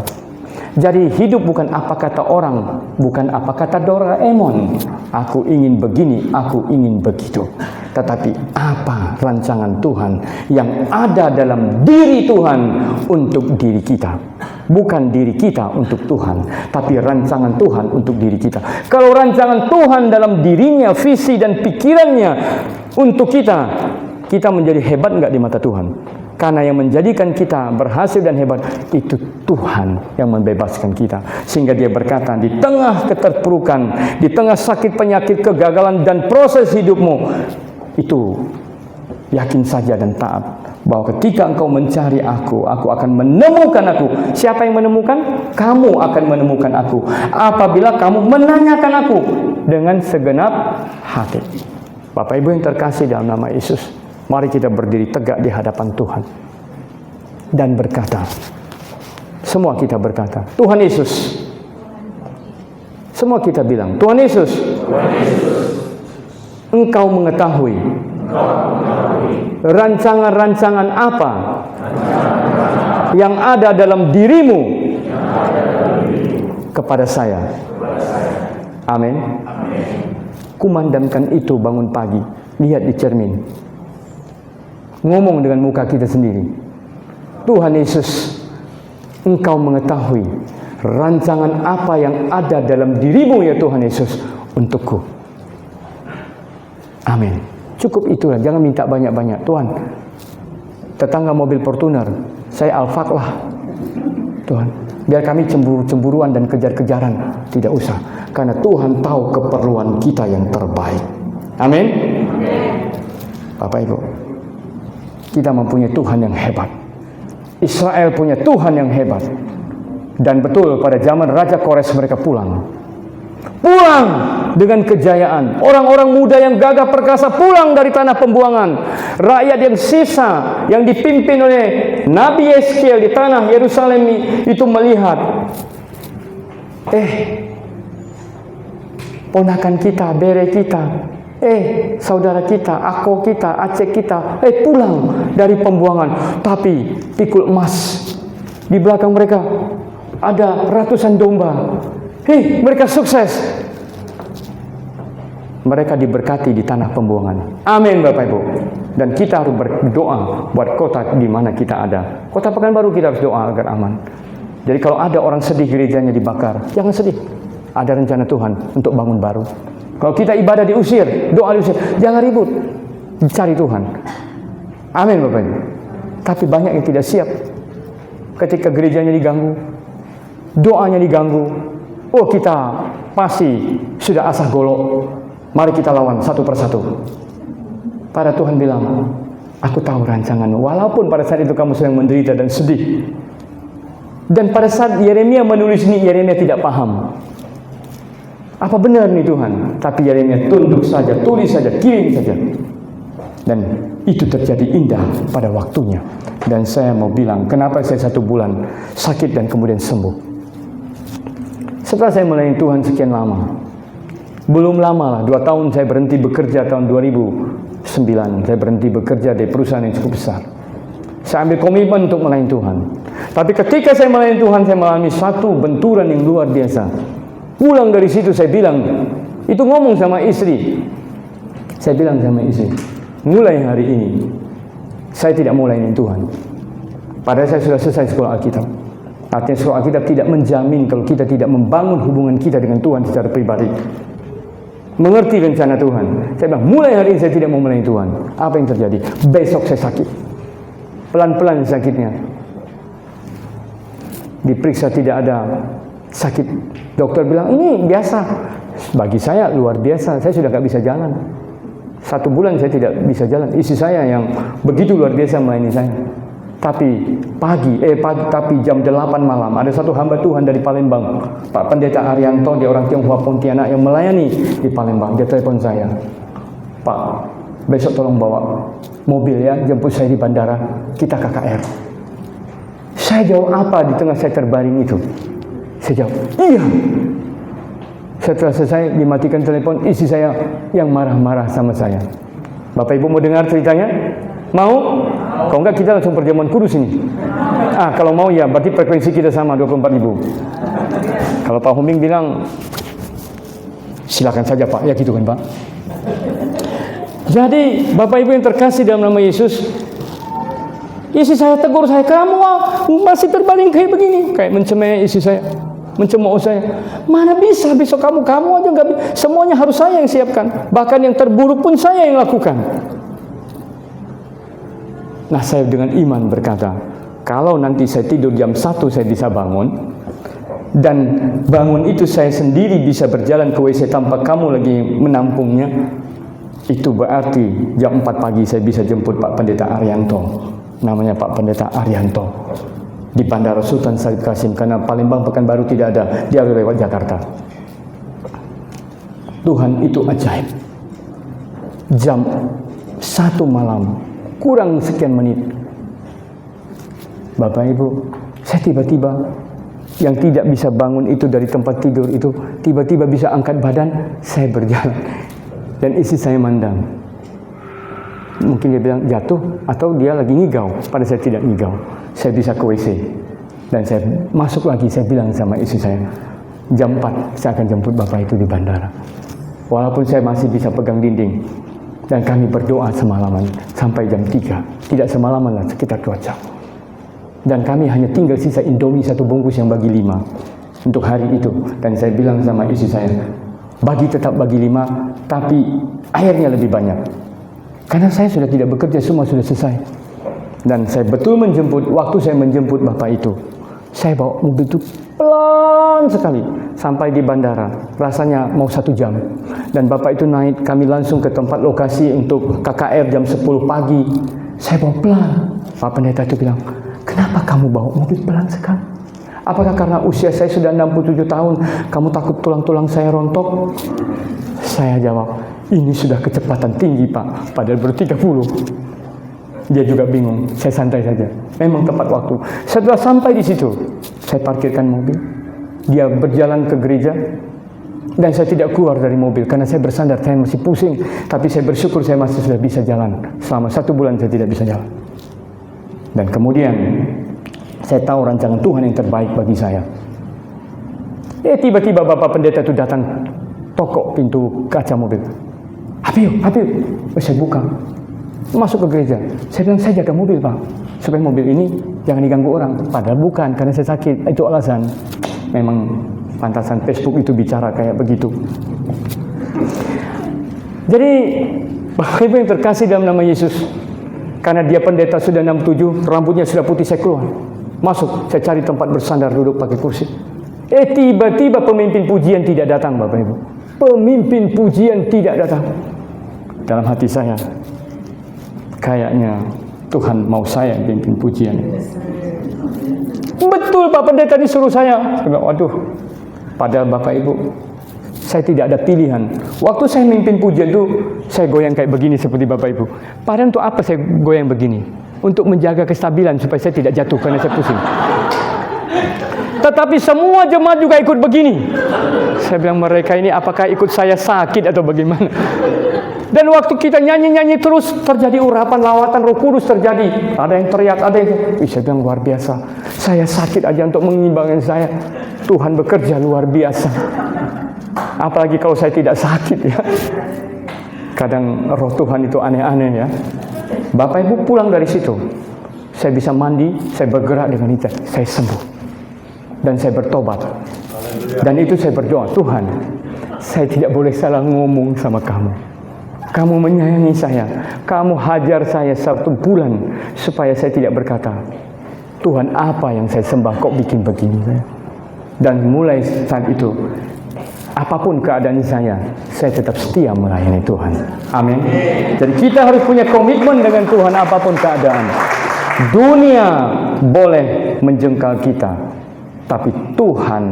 Jadi hidup bukan apa kata orang, bukan apa kata Doraemon. Aku ingin begini, aku ingin begitu. Tetapi apa rancangan Tuhan yang ada dalam diri Tuhan untuk diri kita. Bukan diri kita untuk Tuhan, tapi rancangan Tuhan untuk diri kita. Kalau rancangan Tuhan dalam dirinya, visi dan pikirannya untuk kita, kita menjadi hebat enggak di mata Tuhan? Karena yang menjadikan kita berhasil dan hebat itu Tuhan yang membebaskan kita. Sehingga dia berkata, di tengah keterpurukan, di tengah sakit, penyakit, kegagalan dan proses hidupmu, itu yakin saja dan taat bahwa ketika engkau mencari aku akan menemukan aku. Siapa yang menemukan? Kamu akan menemukan aku apabila kamu menanyakan aku dengan segenap hati. Bapak Ibu yang terkasih dalam nama Yesus, mari kita berdiri tegak di hadapan Tuhan dan berkata, semua kita berkata, Tuhan Yesus. Semua kita bilang, Tuhan Yesus, Engkau mengetahui rancangan-rancangan apa yang ada dalam dirimu kepada saya. Amin. Kumandangkan itu bangun pagi, lihat di cermin, ngomong dengan muka kita sendiri, Tuhan Yesus, Engkau mengetahui rancangan apa yang ada dalam dirimu ya Tuhan Yesus untukku. Amin. Cukup itulah, jangan minta banyak-banyak. Tuhan, tetangga mobil Fortuner, saya Alphard lah. Tuhan, biar kami cemburu-cemburuan dan kejar-kejaran, tidak usah. Karena Tuhan tahu keperluan kita yang terbaik. Amin. Bapak Ibu, kita mempunyai Tuhan yang hebat. Israel punya Tuhan yang hebat. Dan betul pada zaman Raja Kores mereka pulang dengan kejayaan. Orang-orang muda yang gagah perkasa pulang dari tanah pembuangan. Rakyat yang sisa, yang dipimpin oleh Nabi Yeskiel di tanah Yerusalem itu melihat, ponakan kita, bere kita, saudara kita, ako kita, aceh kita, pulang dari pembuangan. Tapi pikul emas di belakang mereka ada ratusan domba. Mereka sukses. Mereka diberkati di tanah pembuangan. Amin Bapak Ibu. Dan kita harus berdoa buat kota di mana kita ada. Kota Pekanbaru kita harus doa agar aman. Jadi kalau ada orang sedih gerejanya dibakar, jangan sedih. Ada rencana Tuhan untuk bangun baru. Kalau kita ibadah diusir, doa diusir, jangan ribut. Cari Tuhan. Amin Bapak Ibu. Tapi banyak yang tidak siap. Ketika gerejanya diganggu, doanya diganggu, kita pasti sudah asah golok. Mari kita lawan satu persatu. Pada Tuhan bilang, aku tahu rancanganmu. Walaupun pada saat itu kamu sedang menderita dan sedih. Dan pada saat Yeremia menulis ini, Yeremia tidak paham. Apa benar nih Tuhan? Tapi Yeremia tunduk saja, tulis saja, kirim saja. Dan itu terjadi indah pada waktunya. Dan saya mau bilang, kenapa saya 1 bulan sakit dan kemudian sembuh? Setelah saya melayani Tuhan sekian lama, belum lama lah, 2 tahun saya berhenti bekerja tahun 2009. Saya berhenti bekerja di perusahaan yang cukup besar. Saya ambil komitmen untuk melayani Tuhan. Tapi ketika saya melayani Tuhan, saya mengalami satu benturan yang luar biasa. Pulang dari situ saya bilang, itu ngomong sama istri. Saya bilang sama istri, mulai hari ini, saya tidak mau melayani Tuhan. Padahal saya sudah selesai sekolah Alkitab. Artinya surah Alkitab tidak menjamin kalau kita tidak membangun hubungan kita dengan Tuhan secara pribadi. Mengerti rencana Tuhan. Saya bilang, mulai hari ini saya tidak mau melayani Tuhan. Apa yang terjadi? Besok saya sakit. Pelan-pelan sakitnya. Diperiksa tidak ada sakit. Dokter bilang, ini biasa. Bagi saya luar biasa. Saya sudah gak bisa jalan. 1 bulan saya tidak bisa jalan. Istri saya yang begitu luar biasa melayani saya. Tapi tapi jam 8 malam ada satu hamba Tuhan dari Palembang, Pak Pendeta Arianto, dia orang Tionghoa Pontianak yang melayani di Palembang. Dia telepon saya, Pak, besok tolong bawa mobil ya, jemput saya di bandara, kita KKR. Saya jawab apa di tengah saya terbaring itu? Saya jawab, iya. Setelah selesai dimatikan telepon, istri saya yang marah-marah sama saya. Bapak Ibu mau dengar ceritanya? Mau? Kalau enggak kita langsung perjamuan kudus ini. Kalau mau ya, berarti frekuensi kita sama 24.000. Kalau Pak Huming bilang silakan saja Pak, ya gitu kan Pak. Jadi Bapak Ibu yang terkasih dalam nama Yesus, istri saya tegur saya, kamu masih terbaring kayak begini, kayak mencemeh istri saya, mencemooh saya. Mana bisa besok kamu aja nggak bisa. Semuanya harus saya yang siapkan. Bahkan yang terburuk pun saya yang lakukan. Nah, saya dengan iman berkata, kalau nanti saya tidur jam 1 saya bisa bangun, dan bangun itu saya sendiri bisa berjalan ke WC tanpa kamu lagi menampungnya, itu berarti jam 4 pagi saya bisa jemput Pak Pendeta Arianto. Namanya Pak Pendeta Arianto di Bandara Sultan Syarif Qasim, karena Palembang Pekanbaru tidak ada, dia lewat Jakarta. Tuhan itu ajaib. Jam 1 malam kurang sekian menit, Bapak Ibu, saya tiba-tiba yang tidak bisa bangun itu dari tempat tidur itu, tiba-tiba bisa angkat badan, saya berjalan. Dan istri saya mandang. Mungkin dia bilang jatuh, atau dia lagi ngigau. Pada saya tidak ngigau. Saya bisa ke WC. Dan saya masuk lagi, saya bilang sama istri saya, jam 4 saya akan jemput Bapak itu di bandara. Walaupun saya masih bisa pegang dinding. Dan kami berdoa semalaman sampai jam 3. Tidak semalaman lah, sekitar 2 jam. Dan kami hanya tinggal sisa Indomie 1 bungkus yang bagi 5 untuk hari itu. Dan saya bilang sama istri saya, tetap bagi 5, tapi airnya lebih banyak. Karena saya sudah tidak bekerja, semua sudah selesai. Dan saya betul menjemput, waktu saya menjemput Bapak itu, saya bawa mobil itu pelan sekali sampai di bandara. Rasanya mau 1 jam. Dan Bapak itu naik, kami langsung ke tempat lokasi untuk KKR jam 10 pagi. Saya bawa pelan. Pak Pendeta itu bilang, kenapa kamu bawa mobil pelan sekali? Apakah karena usia saya sudah 67 tahun, kamu takut tulang-tulang saya rontok? Saya jawab, ini sudah kecepatan tinggi Pak, padahal baru 30. Dia juga bingung, saya santai saja. Memang tepat waktu. Setelah sampai di situ, saya parkirkan mobil. Dia berjalan ke gereja, dan saya tidak keluar dari mobil karena saya bersandar, saya masih pusing. Tapi saya bersyukur saya masih sudah bisa jalan. Selama 1 bulan saya tidak bisa jalan. Dan kemudian saya tahu rancangan Tuhan yang terbaik bagi saya. Tiba-tiba Bapak Pendeta itu datang, tokok pintu kaca mobil. Habib, saya buka. Masuk ke gereja. Saya bilang, saya jaga mobil Pak, supaya mobil ini jangan diganggu orang. Padahal bukan, karena saya sakit. Itu alasan. Memang pantasan Facebook itu bicara kayak begitu. Jadi Bapak Ibu yang terkasih dalam nama Yesus, karena dia pendeta sudah 67, rambutnya sudah putih, saya keluar. Masuk, saya cari tempat bersandar, duduk pakai kursi. Tiba-tiba pemimpin pujian tidak datang Bapak Ibu. Pemimpin pujian tidak datang. Dalam hati saya, kayaknya Tuhan mau saya pimpin pujian. Betul Pak Pendeta disuruh saya. Waduh, padahal Bapak Ibu, saya tidak ada pilihan. Waktu saya mimpin pujian itu, saya goyang kayak begini seperti Bapak Ibu. Padahal untuk apa saya goyang begini? Untuk menjaga kestabilan supaya saya tidak jatuh karena saya pusing. Tetapi semua jemaat juga ikut begini. Saya bilang, mereka ini apakah ikut saya sakit atau bagaimana? Dan waktu kita nyanyi-nyanyi terus, terjadi urapan lawatan Roh Kudus terjadi. Ada yang teriak, ada yang... saya bilang luar biasa. Saya sakit aja untuk mengimbangkan saya. Tuhan bekerja luar biasa. Apalagi kalau saya tidak sakit ya. Kadang roh Tuhan itu aneh-aneh ya. Bapak Ibu pulang dari situ, saya bisa mandi, saya bergerak dengan itu, saya sembuh. dan saya bertobat. Dan itu saya berdoa, Tuhan, saya tidak boleh salah ngomong sama kamu. Kamu menyayangi saya, kamu hajar saya 1 bulan supaya saya tidak berkata, Tuhan, apa yang saya sembah kok bikin begini. Dan mulai saat itu, apapun keadaan saya tetap setia melayani Tuhan. Amin. Jadi kita harus punya komitmen dengan Tuhan apapun keadaan. Dunia boleh menjengkal kita, tapi Tuhan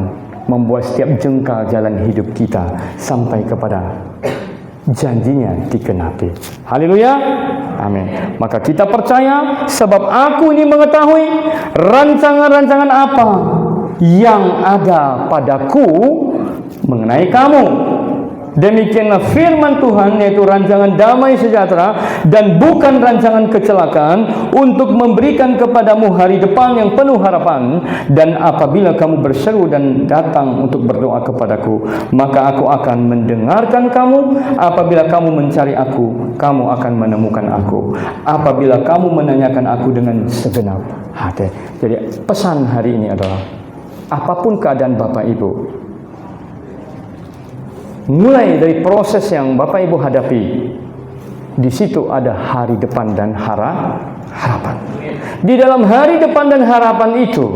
membuat setiap jengkal jalan hidup kita sampai kepada janjinya dikenapi. Haleluya. Amin. Maka kita percaya, sebab aku ini mengetahui rancangan-rancangan apa yang ada padaku mengenai kamu. Demikianlah firman Tuhan, yaitu rancangan damai sejahtera dan bukan rancangan kecelakaan, untuk memberikan kepadamu hari depan yang penuh harapan. Dan apabila kamu berseru dan datang untuk berdoa kepadaku, maka aku akan mendengarkan kamu. Apabila kamu mencari aku, kamu akan menemukan aku. Apabila kamu menanyakan aku dengan segenap hati. Jadi pesan hari ini adalah, apapun keadaan Bapak Ibu, mulai dari proses yang Bapak Ibu hadapi, di situ ada hari depan dan harapan. Di dalam hari depan dan harapan itu,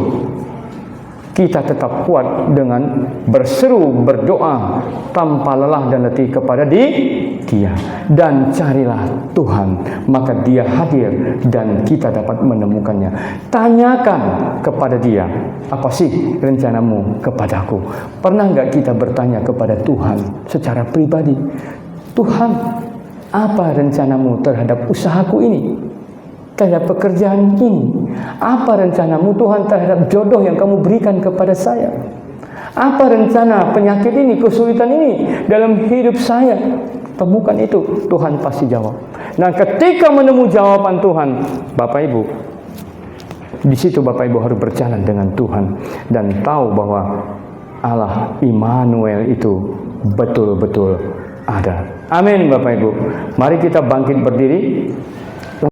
kita tetap kuat dengan berseru, berdoa tanpa lelah dan letih kepada Dia, dan carilah Tuhan, maka Dia hadir dan kita dapat menemukannya. Tanyakan kepada Dia, apa sih rencanamu kepadaku? Pernah nggak kita bertanya kepada Tuhan secara pribadi, Tuhan, apa rencanamu terhadap usahaku ini? Terhadap pekerjaan ini? Apa rencanamu Tuhan terhadap jodoh yang kamu berikan kepada saya? Apa rencana penyakit ini, kesulitan ini dalam hidup saya? Temukan itu, Tuhan pasti jawab. Nah, ketika menemu jawaban Tuhan, Bapak Ibu, di situ Bapak Ibu harus berjalan dengan Tuhan dan tahu bahwa Allah Immanuel itu betul-betul ada. Amin, Bapak Ibu. Mari kita bangkit berdiri.